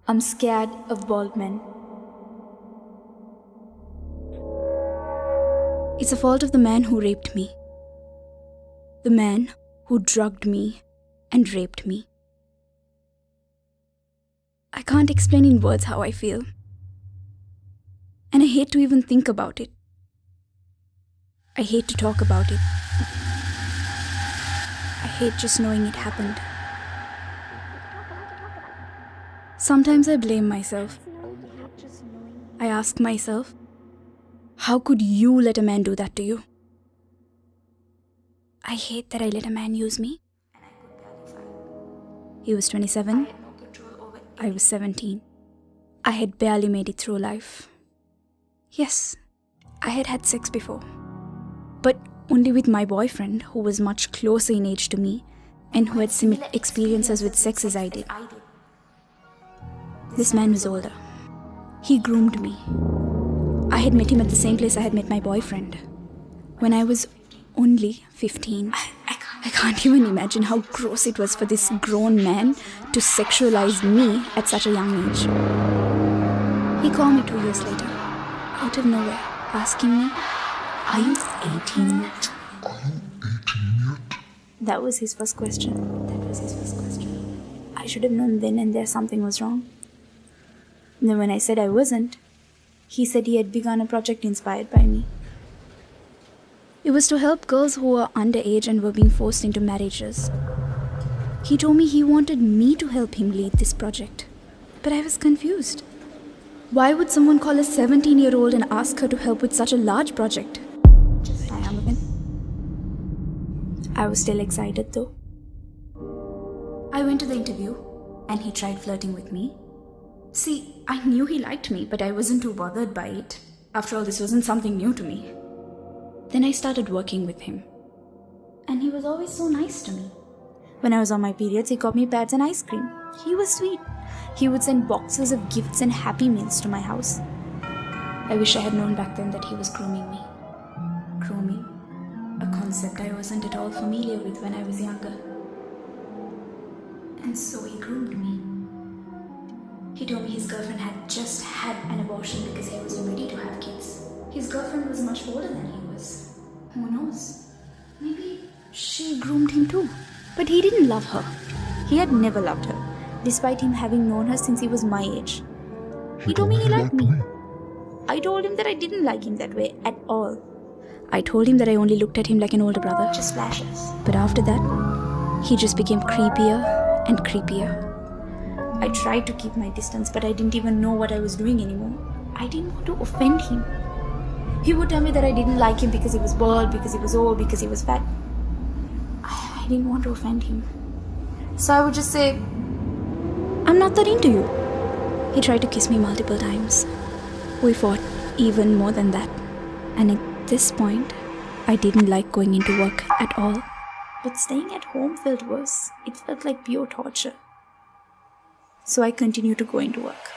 I'm scared of bald men. It's a fault of the man who raped me. The man who drugged me and raped me. I can't explain in words how I feel. And I hate to even think about it. I hate to talk about it. I hate just knowing it happened. Sometimes I blame myself. I ask myself, how could you let a man do that to you? I hate that I let a man use me. He was 27. I was 17. I had barely made it through life. Yes, I had had sex before, but only with my boyfriend, who was much closer in age to me and who had similar experiences with sex as I did. This man was older. He groomed me. I had met him at the same place I had met my boyfriend. When I was only 15. I can't even imagine how gross it was for this grown man to sexualize me at such a young age. He called me 2 years later, out of nowhere, asking me, "Are you 18 yet?" That was his first question. I should have known then and there something was wrong. And then when I said I wasn't, he said he had begun a project inspired by me. It was to help girls who were underage and were being forced into marriages. He told me he wanted me to help him lead this project, but I was confused. Why would someone call a 17-year-old and ask her to help with such a large project? I hung up. I was still excited though. I went to the interview and he tried flirting with me. See, I knew he liked me, but I wasn't too bothered by it. After all, this wasn't something new to me. Then I started working with him. And he was always so nice to me. When I was on my periods, he got me pads and ice cream. He was sweet. He would send boxes of gifts and Happy Meals to my house. I wish I had known back then that he was grooming me. Grooming, a concept I wasn't at all familiar with when I was younger. And so he groomed me. He told me his girlfriend had just had an abortion because he wasn't ready to have kids. His girlfriend was much older than he was. Who knows? Maybe she groomed him too. But he didn't love her. He had never loved her, despite him having known her since he was my age. He told me he liked me. I told him that I didn't like him that way at all. I told him that I only looked at him like an older brother. Just flashes. But after that, he just became creepier and creepier. I tried to keep my distance, but I didn't even know what I was doing anymore. I didn't want to offend him. He would tell me that I didn't like him because he was bald, because he was old, because he was fat. I didn't want to offend him. So I would just say, "I'm not that into you." He tried to kiss me multiple times. We fought even more than that. And at this point, I didn't like going into work at all. But staying at home felt worse. It felt like pure torture. So I continued to go into work.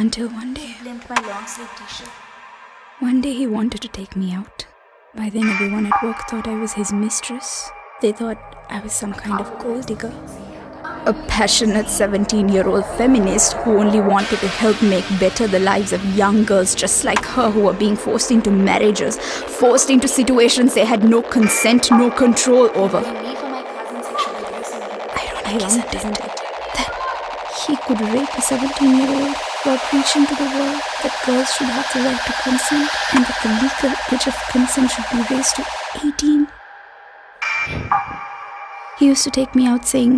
Until one day, he limped my long sleeve t-shirt. One day he wanted to take me out. By then everyone at work thought I was his mistress. They thought I was some kind of gold digger. A passionate 17-year-old feminist who only wanted to help make better the lives of young girls just like her who were being forced into marriages, forced into situations they had no consent, no control over. Ironic, isn't it? That he could rape a 17-year-old while preaching to the world that girls should have the right to consent and that the legal age of consent should be raised to 18. He used to take me out saying,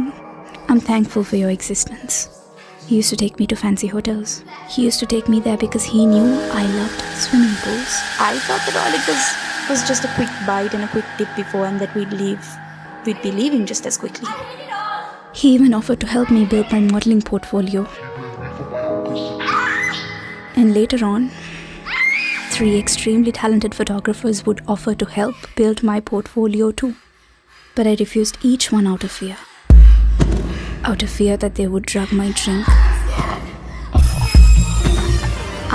"I'm thankful for your existence." He used to take me to fancy hotels. He used to take me there because he knew I loved swimming pools. I thought that all it was just a quick bite and a quick dip before and that we'd be leaving just as quickly. He even offered to help me build my modeling portfolio. And later on, 3 extremely talented photographers would offer to help build my portfolio too. But I refused each one out of fear. Out of fear that they would drug my drink.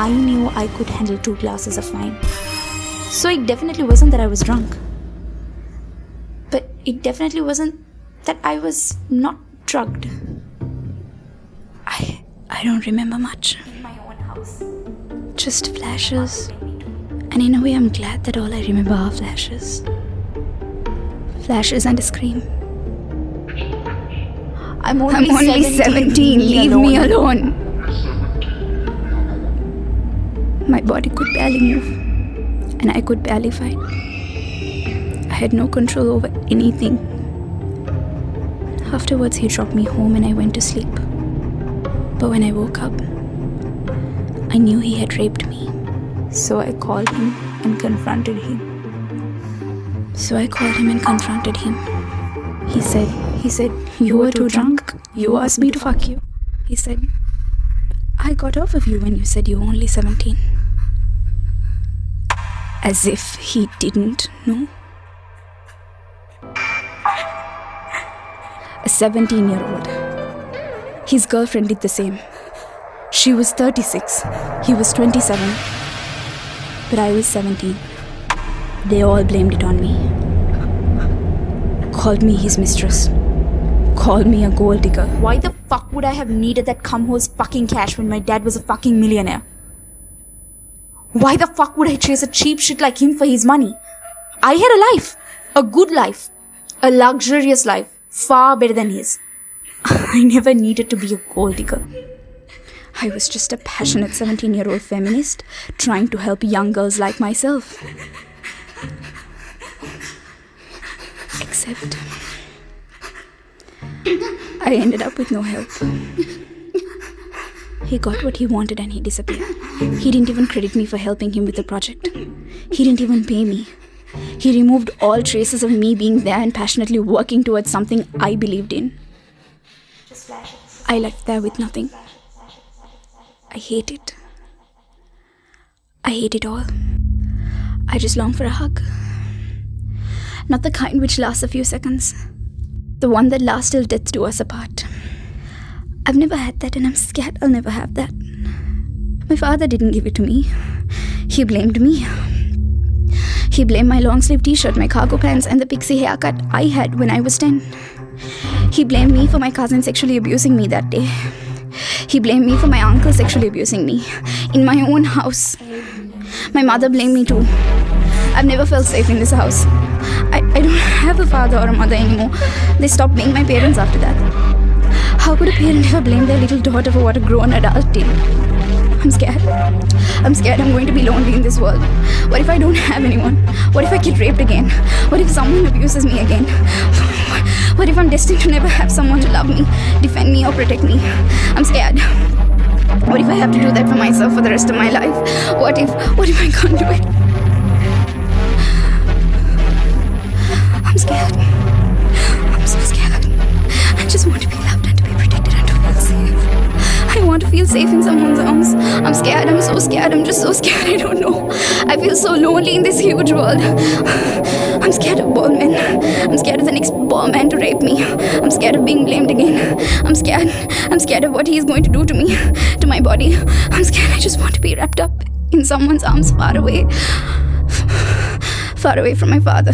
I knew I could handle 2 glasses of wine. So it definitely wasn't that I was drunk. But it definitely wasn't that I was not drugged. I don't remember much. In my own house. Just flashes. And in a way I'm glad that all I remember are flashes. Flashes and a scream. I'm only 17. Leave me alone. My body could barely move. And I could barely fight. I had no control over anything. Afterwards, he dropped me home and I went to sleep. But when I woke up, I knew he had raped me. So I called him and confronted him. He said, "You were too drunk. You asked me to fuck you." He said, I got off of you when you said you were only 17. As if he didn't know. A 17-year-old. His girlfriend did the same. She was 36. He was 27. But I was 17. They all blamed it on me. Called me his mistress. Called me a gold digger. Why the fuck would I have needed that cumho's fucking cash when my dad was a fucking millionaire? Why the fuck would I chase a cheap shit like him for his money? I had a life. A good life. A luxurious life. Far better than his. I never needed to be a gold digger. I was just a passionate 17-year-old feminist trying to help young girls like myself. Except I ended up with no help. He got what he wanted and he disappeared. He didn't even credit me for helping him with the project. He didn't even pay me. He removed all traces of me being there and passionately working towards something I believed in. I left there with nothing. I hate it. I hate it all. I just long for a hug. Not the kind which lasts a few seconds. The one that lasts till death do us apart. I've never had that and I'm scared I'll never have that. My father didn't give it to me. He blamed me. He blamed my long sleeve t-shirt, my cargo pants and the pixie haircut I had when I was 10. He blamed me for my cousin sexually abusing me that day. He blamed me for my uncle sexually abusing me in my own house. My mother blamed me too. I've never felt safe in this house. I don't have a father or a mother anymore. They stopped being my parents after that. How could a parent ever blame their little daughter for what a grown adult did? I'm scared. I'm scared I'm going to be lonely in this world. What if I don't have anyone? What if I get raped again? What if someone abuses me again? What if I'm destined to never have someone to love me, defend me or protect me? I'm scared. What if I have to do that for myself for the rest of my life? What if I can't do it? I'm scared. I'm so scared. I just want to be loved and to be protected and to feel safe. I want to feel safe in someone's arms. I'm scared. I'm so scared. I'm just so scared. I don't know. I feel so lonely in this huge world. I'm scared of bald men. I'm scared of the next bald man to rape me. I'm scared of being blamed again. I'm scared. I'm scared of what he is going to do to me, to my body. I'm scared. I just want to be wrapped up in someone's arms far away. Far away from my father.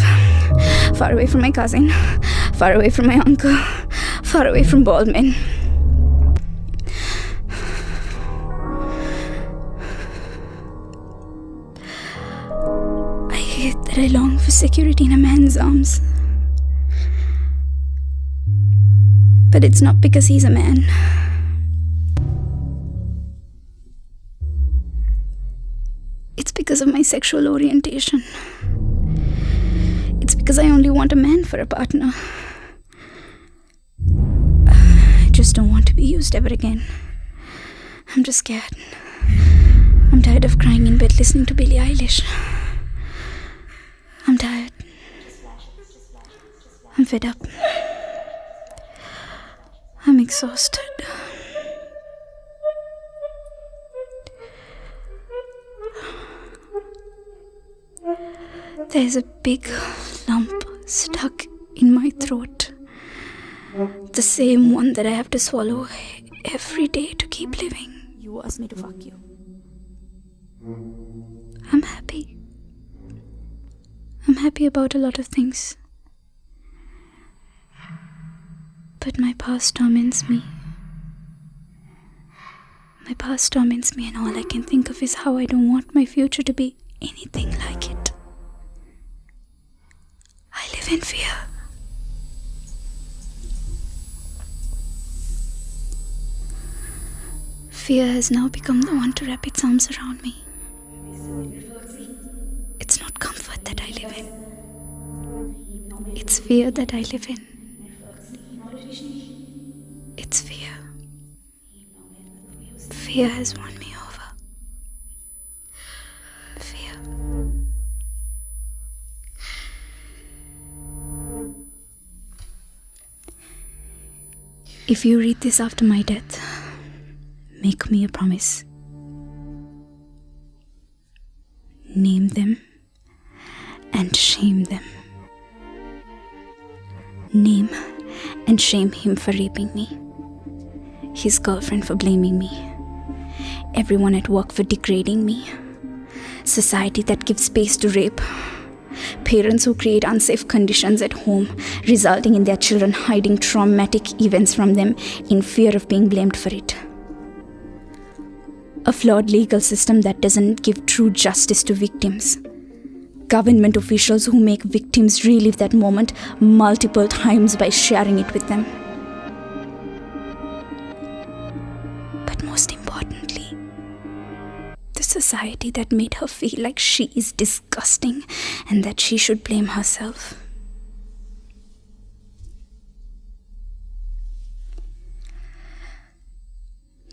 Far away from my cousin. Far away from my uncle. Far away from bald men. I hate that I long for security in a man's arms. But it's not because he's a man. It's because of my sexual orientation. It's because I only want a man for a partner. I just don't want to be used ever again. I'm just scared. I'm tired of crying in bed listening to Billie Eilish. I'm tired. I'm fed up. I'm exhausted. There's a big lump stuck in my throat. The same one that I have to swallow every day to keep living. You asked me to fuck you. I'm happy. I'm happy about a lot of things. But my past torments me. My past torments me and all I can think of is how I don't want my future to be anything like it. I live in fear. Fear has now become the one to wrap its arms around me. It's not comfort that I live in. It's fear that I live in. It's fear. Fear has won me over. Fear. If you read this after my death, Make me a promise. Name them and shame them. Name and shame him for raping me. His girlfriend for blaming me. Everyone at work for degrading me. Society that gives space to rape. Parents who create unsafe conditions at home, resulting in their children hiding traumatic events from them in fear of being blamed for it. A flawed legal system that doesn't give true justice to victims. Government officials who make victims relive that moment multiple times by sharing it with them. But most importantly, the society that made her feel like she is disgusting and that she should blame herself.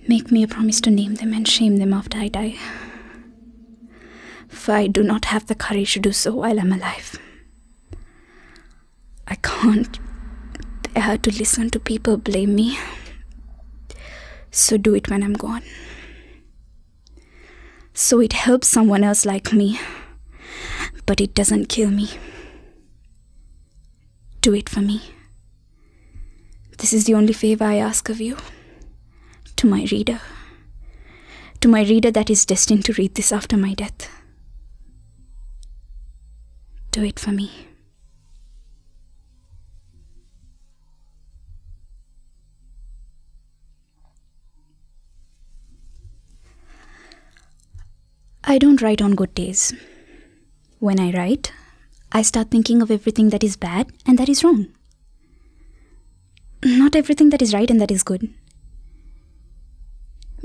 Make me a promise to name them and shame them after I die. For I do not have the courage to do so while I'm alive. I can't bear to listen to people blame me. So do it when I'm gone. So it helps someone else like me, but it doesn't kill me. Do it for me. This is the only favor I ask of you. To my reader. To my reader that is destined to read this after my death. Do it for me. I don't write on good days. When I write, I start thinking of everything that is bad and that is wrong. Not everything that is right and that is good.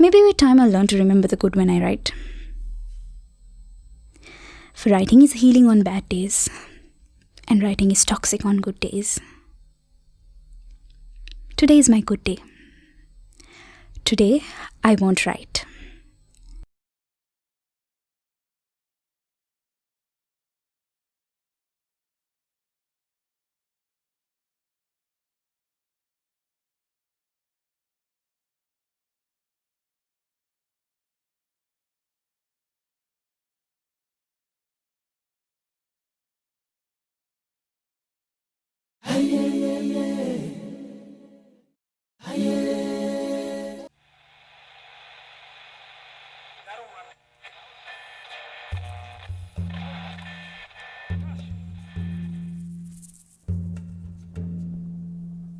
Maybe with time I'll learn to remember the good when I write. For writing is healing on bad days, and writing is toxic on good days. Today is my good day. Today, I won't write.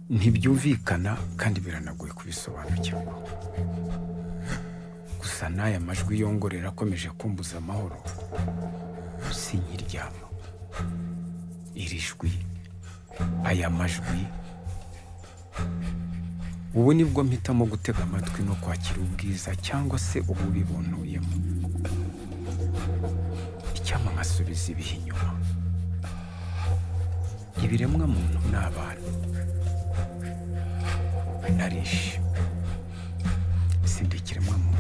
ntibyumvikana kandi biranagoye kubisobanukirwa. Gusa n'aya majwi yongorera akomeje kumbuza amahoro, sinkiryama. Iri jwi, aya majwi, ubu nibwo mpitamo gutega amatwi no kwakira ubwiza cyangwa se ububi buntuyemo. Icyampa nkasubiza ibihe inyuma. Ibiremwa muntu n'abantu narishe, sindi ikiremwa muntu.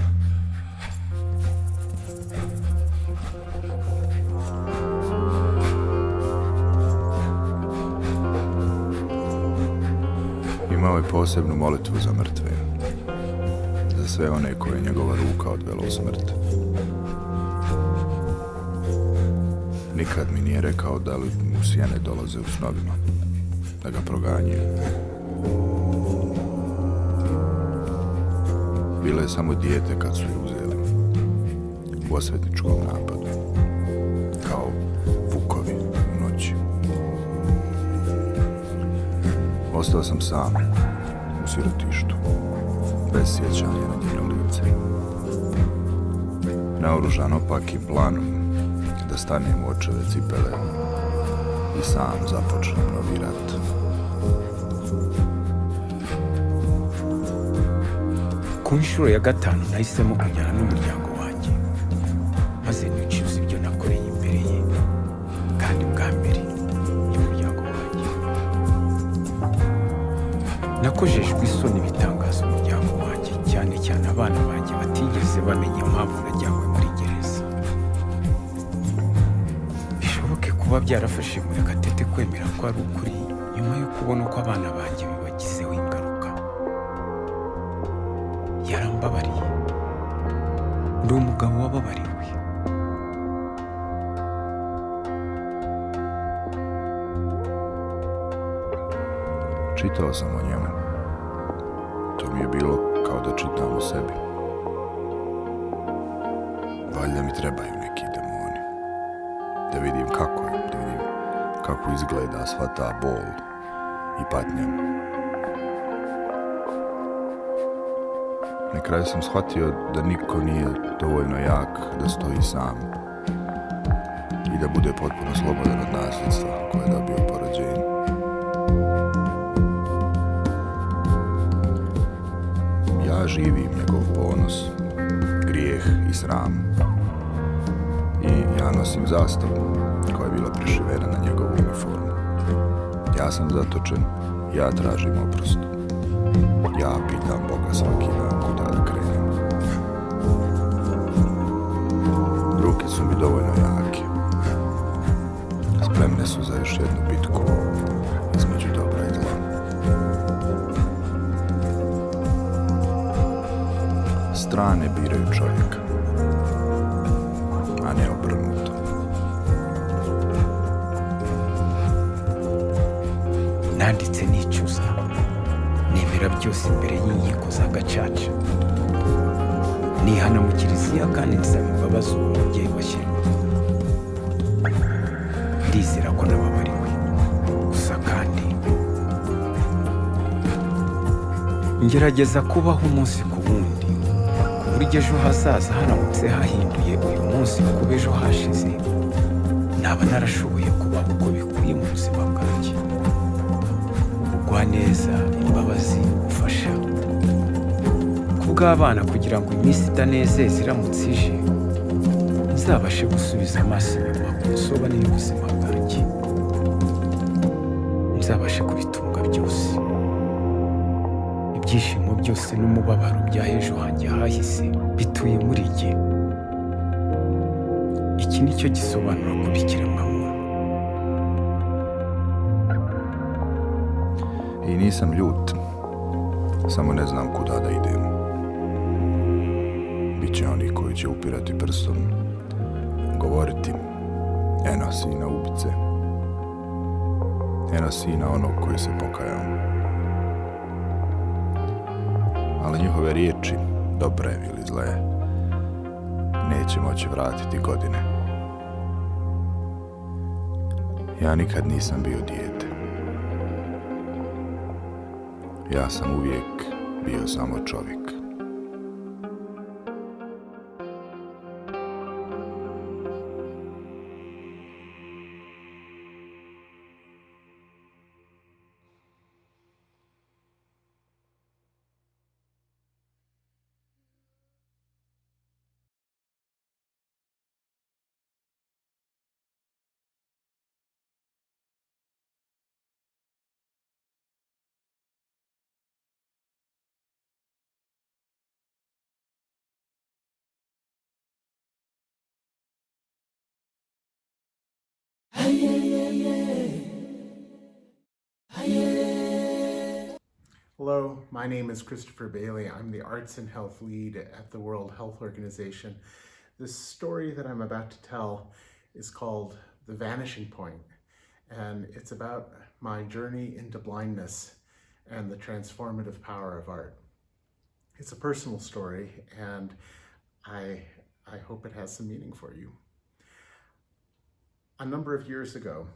Imao je posebnu molitvu za mrtve, za sve one koje njegova ruka odvela u smrt. Nikad mi nije rekao da li mu sjene dolaze u snovima, da ga proganjaju. Bila je samo dijete kad su je uzeli u osvetničkom napadu, kao vukovi u noći. Ostao sam sam u sirotištu, bez sjećanja na njeno lice. Naoružan opakim planom da stanem u očeve cipele i sam započnem novi rat. Ku nshuro ya gatanu nahisemo kujyana n'umuryango wanjye, maze nicuza ibyo nakoreye imbere ye, kandi bwa mbere y'umuryango wanjye. Nakojejwe isoni bitangaza umuryango wanjye, cyane cyane abana banjye batigeze bamenya impamvu najyanywe muri gereza. Bishoboke kuba byarafashe Murekatete kwemera ko ari ukuri nyuma yo kubona uko abana banjye bibagizeho ingaruka. yarambabariye ndi umugabo wababariwe. Čitao sam o njemu. To mi je bilo kao da čitam o sebi. Valjda mi trebaju neki demoni. Da vidim kako je, da vidim kako izgleda sva ta bol i patnja. Na kraju sam shvatio da niko nije dovoljno jak da stoji sam i da bude potpuno slobodan od nasljedstva koje je dobio po rođenju. Ja živim njegov ponos, grijeh i sram. I ja nosim zastavu koja je bila prišivena na njegovu uniformu. Ja sam zatočen, ja tražim oprost. Ja pitam Boga svaki dan kuda da krenem. Ruke su mi dovoljno jake. Spremne su za još jednu bitku između dobra i zla. Strane biraju čovjeka, a ne obrnuto. Nanditse nicuza, nemera byose imbere y'inkiko za gacaca. Nihana mu kiliziya kandi nsaba imbabazi uwo mubyeyi washyirwa. Ndizera ko nababariwe, gusa kandi ngerageza kubaho umunsi ku wundi, ku buryo ejo hazaza haramutse hahinduye uyu munsi kuba ejo hashize, naba narashoboye kubaho uko bikwiye mu buzima bwanjye. Ubugwaneza, imbabazi, ubufasha kubw'abana kugira ngo iminsi itanezeza iramutse ije nzabashe gusubiza amaso inyuma ku nsobane y'ubuzima bwanjye, nzabashe kubitunga byose. Ibyishimo byose n'umubabaro bya ejo hanjye hahise bituye muri jye. Iki ni cyo gisobanura kuba ikiremwamuntu. I nisam ljut, samo ne znam kuda da idem. Biće oni koji će upirati prstom, govoriti eno sina ubice, eno sina onog koji se pokajao. Ali njihove riječi, dobre ili zle, neće moći vratiti godine. Ja nikad nisam bio dijete. Ja sam uvijek bio samo čovjek. Hello, my name is Christopher Bailey. I'm the Arts and Health Lead at the World Health Organization. This story that I'm about to tell is called The Vanishing Point, and it's about my journey into blindness and the transformative power of art. It's a personal story, and I hope it has some meaning for you. A number of years ago,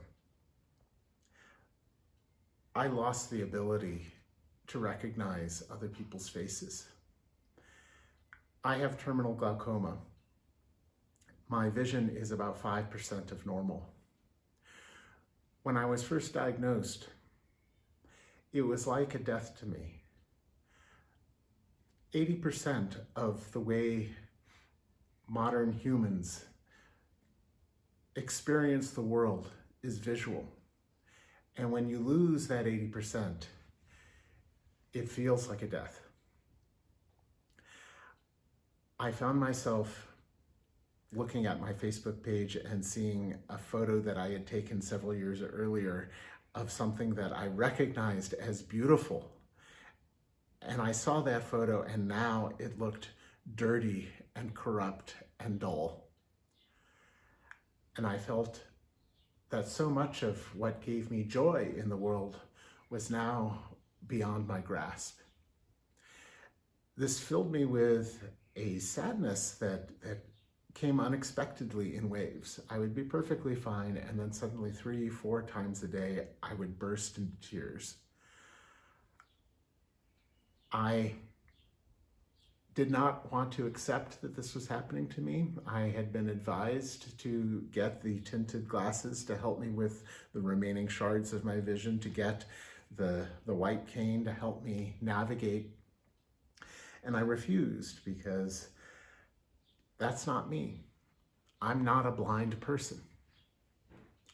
I lost the ability to recognize other people's faces. I have terminal glaucoma. My vision is about 5% of normal. When I was first diagnosed, it was like a death to me. 80% of the way modern humans experience the world is visual. And when you lose that 80%, it feels like a death. I found myself looking at my Facebook page and seeing a photo that I had taken several years earlier of something that I recognized as beautiful. And I saw that photo, and now it looked dirty and corrupt and dull. And I felt that so much of what gave me joy in the world was now beyond my grasp. This filled me with a sadness that came unexpectedly in waves. I would be perfectly fine, and then suddenly 3-4 times a day, I would burst into tears. I did not want to accept that this was happening to me. I had been advised to get the tinted glasses to help me with the remaining shards of my vision, to get the white cane to help me navigate. And I refused, because that's not me. I'm not a blind person.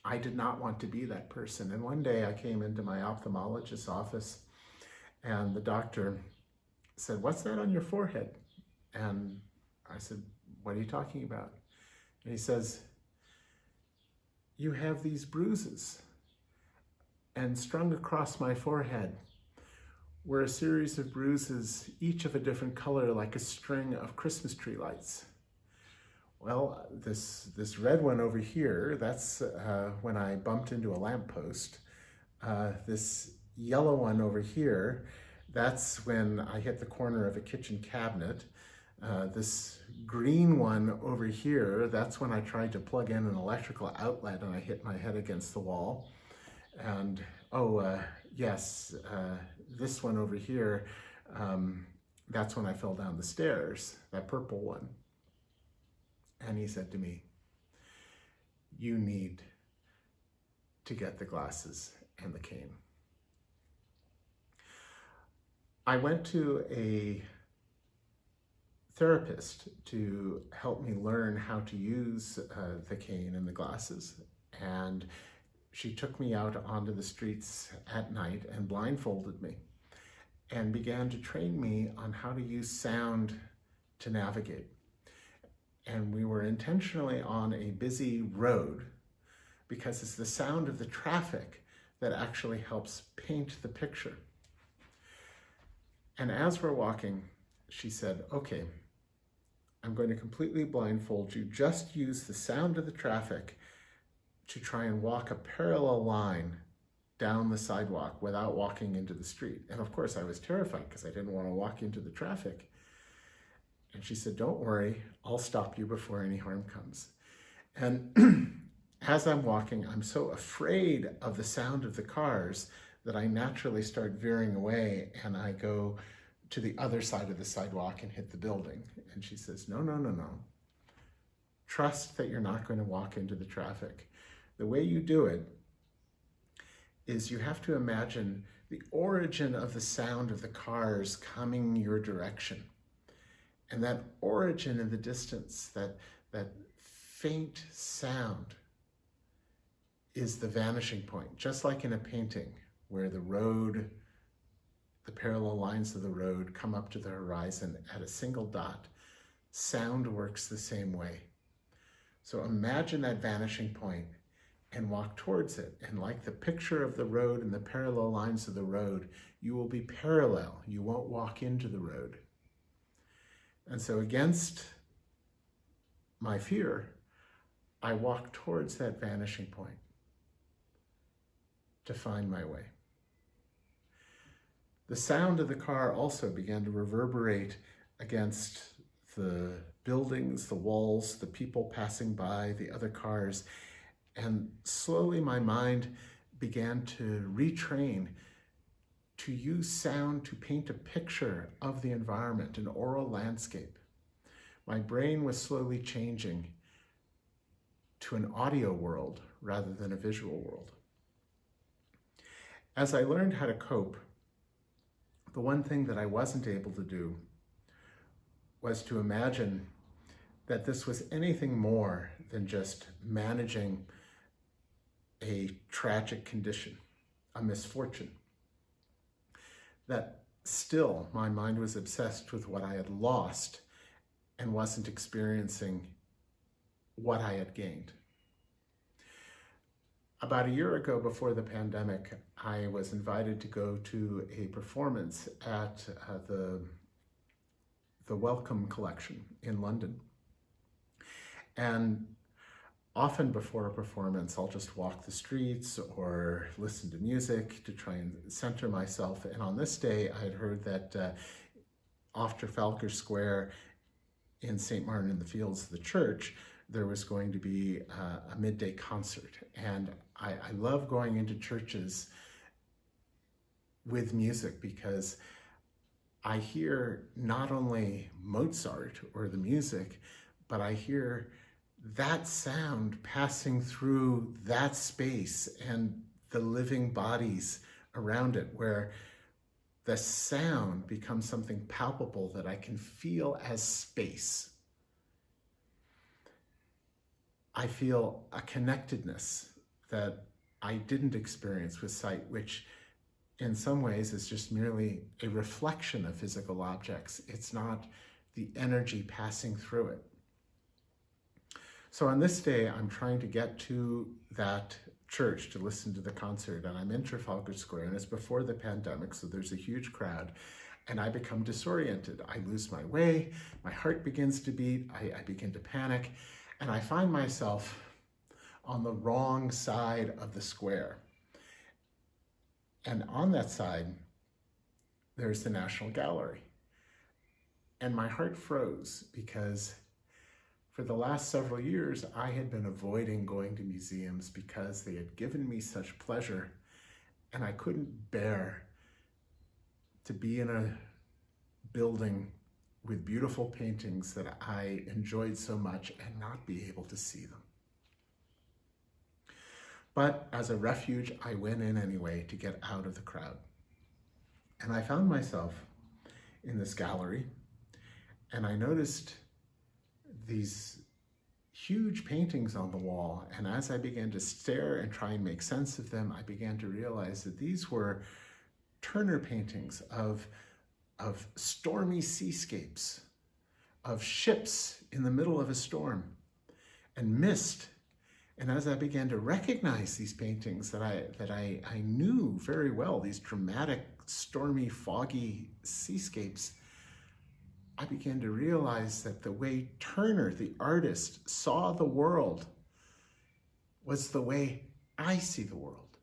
I did not want to be that person. And one day I came into my ophthalmologist's office, and the doctor said, "What's that on your forehead?" And I said, "What are you talking about?" And he says, "You have these bruises, and strung across my forehead were a series of bruises, each of a different color, like a string of Christmas tree lights." Well, this red one over here, that's when I bumped into a lamppost. This yellow one over here, that's when I hit the corner of a kitchen cabinet. This green one over here, that's when I tried to plug in an electrical outlet and I hit my head against the wall. And yes, this one over here, that's when I fell down the stairs, that purple one. And he said to me, "You need to get the glasses and the cane." I went to a therapist to help me learn how to use the cane and the glasses. And she took me out onto the streets at night and blindfolded me and began to train me on how to use sound to navigate. And we were intentionally on a busy road because it's the sound of the traffic that actually helps paint the picture. And as we're walking, she said, "Okay, I'm going to completely blindfold you. Just use the sound of the traffic to try and walk a parallel line down the sidewalk without walking into the street." And of course I was terrified because I didn't want to walk into the traffic. And she said, "Don't worry, I'll stop you before any harm comes." And as I'm walking, I'm so afraid of the sound of the cars that I naturally start veering away, and I go to the other side of the sidewalk and hit the building. And she says, "No, no, no, no. Trust that you're not going to walk into the traffic. The way you do it is you have to imagine the origin of the sound of the cars coming your direction. And that origin in the distance, that faint sound, is the vanishing point. Just like in a painting where the road, the parallel lines of the road come up to the horizon at a single dot, sound works the same way. So imagine that vanishing point and walk towards it. And like the picture of the road and the parallel lines of the road, you will be parallel. You won't walk into the road. And so against my fear, I walked towards that vanishing point to find my way. The sound of the car also began to reverberate against the buildings, the walls, the people passing by, the other cars. And slowly my mind began to retrain to use sound to paint a picture of the environment, an oral landscape. My brain was slowly changing to an audio world rather than a visual world. As I learned how to cope, the one thing that I wasn't able to do was to imagine that this was anything more than just managing a tragic condition, a misfortune. That still my mind was obsessed with what I had lost and wasn't experiencing what I had gained. About a year ago, before the pandemic, I was invited to go to a performance at the Welcome Collection in London. And often before a performance, I'll just walk the streets or listen to music to try and center myself. And on this day, I had heard that off Trafalgar Square in St. Martin in the Fields, the church, there was going to be a midday concert. And I love going into churches with music because I hear not only Mozart or the music, but I hear that sound passing through that space and the living bodies around it, where the sound becomes something palpable that I can feel as space. I feel a connectedness that I didn't experience with sight, which in some ways is just merely a reflection of physical objects. It's not the energy passing through it. So on this day, I'm trying to get to that church to listen to the concert, and I'm in Trafalgar Square, and it's before the pandemic, so there's a huge crowd, and I become disoriented. I lose my way, my heart begins to beat, I begin to panic, and I find myself on the wrong side of the square. And on that side, there's the National Gallery. And my heart froze because for the last several years, I had been avoiding going to museums because they had given me such pleasure, and I couldn't bear to be in a building with beautiful paintings that I enjoyed so much and not be able to see them. But as a refuge, I went in anyway to get out of the crowd. And I found myself in this gallery, and I noticed these huge paintings on the wall. And as I began to stare and try and make sense of them, I began to realize that these were Turner paintings of stormy seascapes, of ships in the middle of a storm, and mist. And as I began to recognize these paintings that I knew very well, these dramatic, stormy, foggy seascapes, I began to realize that the way Turner, the artist, saw the world was the way I see the world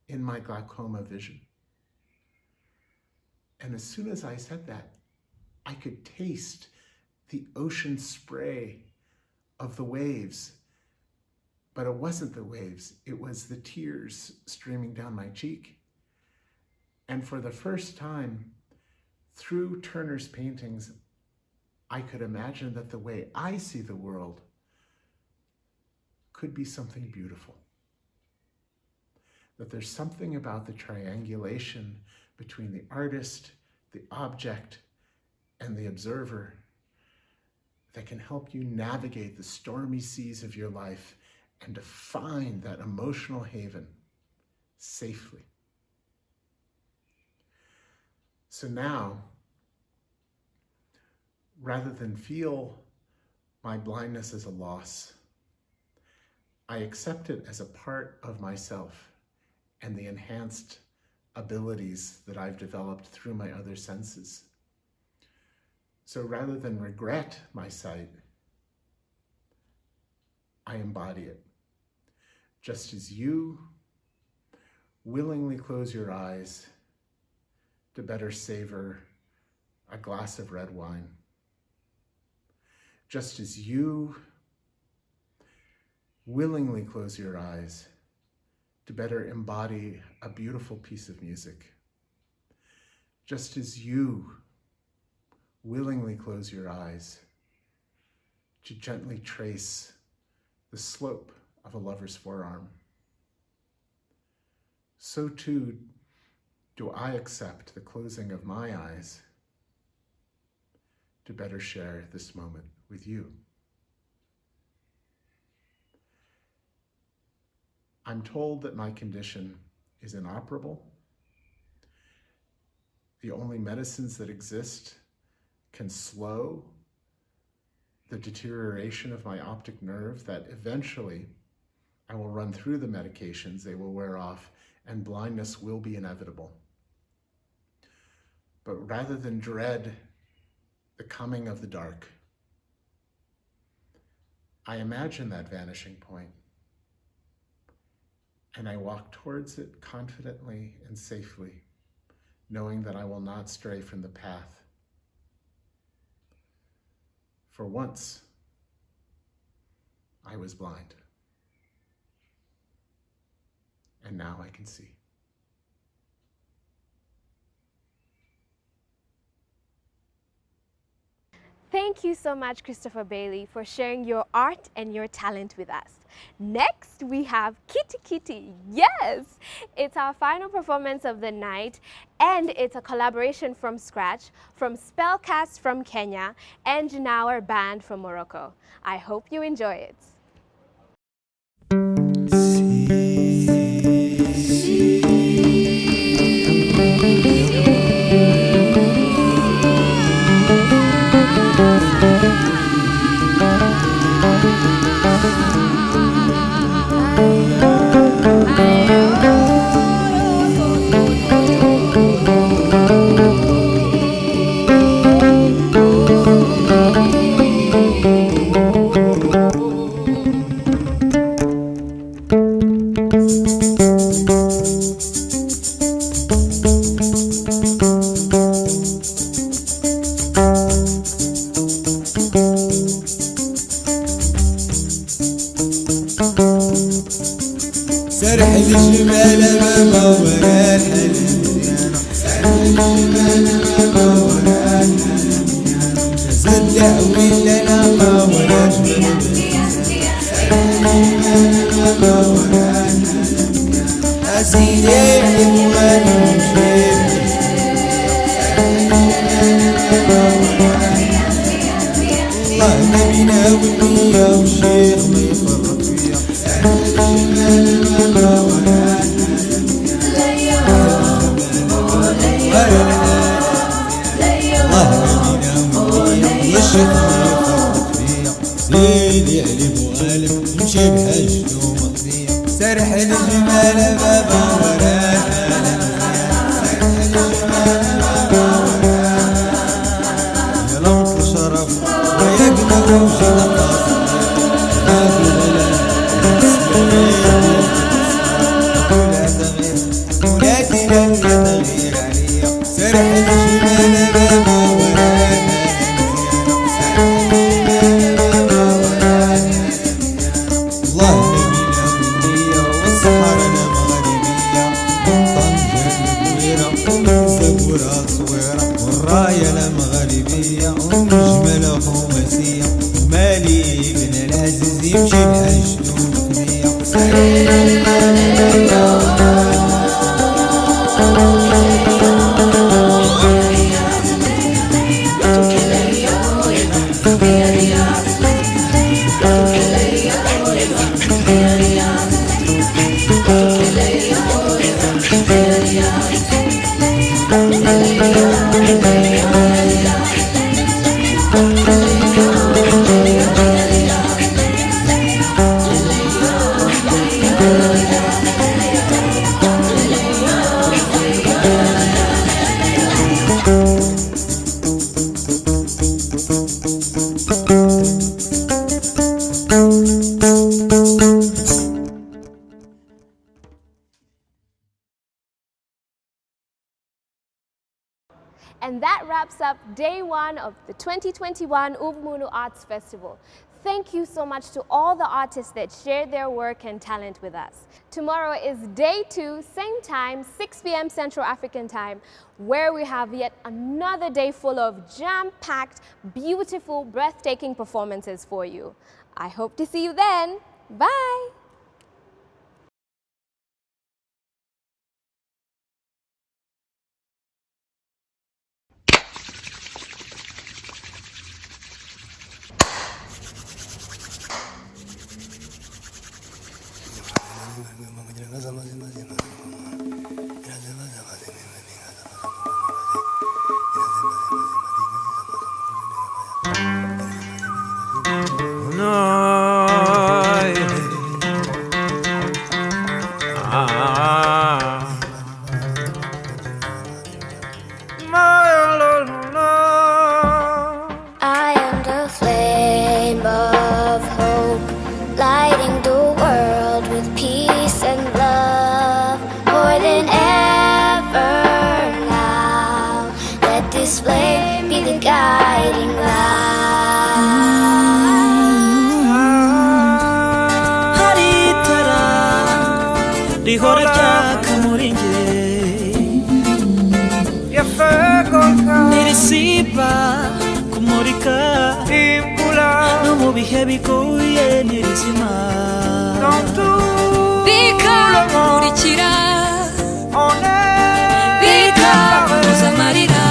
in my glaucoma vision. And as soon as I said that, I could taste the ocean spray of the waves. But it wasn't the waves, it was the tears streaming down my cheek. And for the first time, through Turner's paintings, I could imagine that the way I see the world could be something beautiful. That there's something about the triangulation between the artist, the object, and the observer that can help you navigate the stormy seas of your life and to find that emotional haven safely. So now, rather than feel my blindness as a loss, I accept it as a part of myself and the enhanced abilities that I've developed through my other senses. So rather than regret my sight, I embody it. Just as you willingly close your eyes to better savor a glass of red wine. Just as you willingly close your eyes to better embody a beautiful piece of music. Just as you willingly close your eyes to gently trace the slope of a lover's forearm, so too do I accept the closing of my eyes to better share this moment with you. I'm told that my condition is inoperable. The only medicines that exist can slow the deterioration of my optic nerve that eventually I will run through the medications, they will wear off, and blindness will be inevitable. But rather than dread the coming of the dark, I imagine that vanishing point, and I walk towards it confidently and safely, knowing that I will not stray from the path. For once, I was blind, and now I can see. Thank you so much, Christopher Bailey, for sharing your art and your talent with us. Next, we have Kitty Kitty. Yes! It's our final performance of the night, and it's a collaboration from scratch from Spellcast from Kenya and Janawer Band from Morocco. I hope you enjoy it. سرح الجمال ما ورا الحلم سرح الجمال ما ورا الحلم صدع ولا لا ما ورا الحلم سرح الجمال ما ورا الحلم أسيدي وانا مشيت سرح الجمال ما ورا الحلم الله نبينا والنية والشيخ ما يفرق فيها سرح الجمال سيدي علي بغالب نمشي بحاجته مقضية سرح الجمال بابا ورا العالم سرح الجمال بابا ورا يا لمط الشرف ويا قدر وشي نقاط ما في غلا ولا تغيير ولاتي لن تغيير عليا سرح الجمال بابا ورا والراية المغربية والنجمة الخماسية مالي بن العزيز يمشي بحاجته مقنية And that wraps up day one of the 2021 Ubumuntu Arts Festival. Thank you so much to all the artists that shared their work and talent with us. Tomorrow is day two, same time, 6 p.m. Central African time, where we have yet another day full of jam-packed, beautiful, breathtaking performances for you. I hope to see you then. Bye. rihora ryaka muri nge nirisiba kumurika no mu bihe bigoye nirizima bikamurikira bikabuza amarira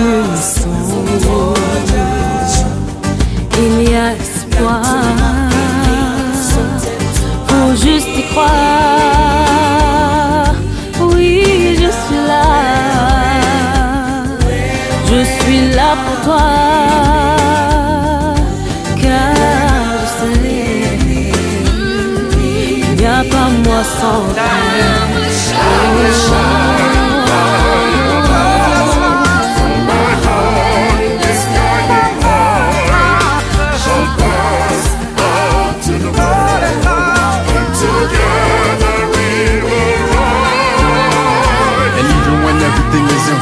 en unisson, il y a espoir, faut juste y croire. Oui, je suis là pour toi, car je sais, il n'y a pas moi sans toi.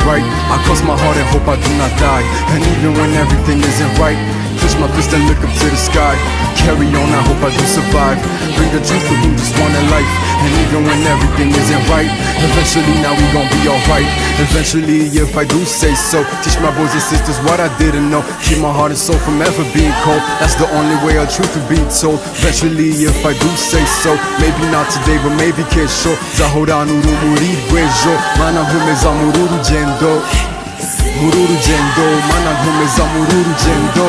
Right, I cross my heart and hope I do not die. And even when everything isn't right, push my fist and look up to the sky. Carry on, I hope I do survive. Bring the truth to who just wanted life. And even when everything isn't right, eventually now we gon' be alright. Eventually, if I do say so, teach my brothers and sisters what I didn't know. Keep my heart and soul from ever being cold. That's the only way our truth will be told. Eventually, if I do say so, maybe not today, but maybe kesho. Zahora nurumuri gwejo, mana humeza mururu jendo. Mururu jendo, mana humeza mururu jendo.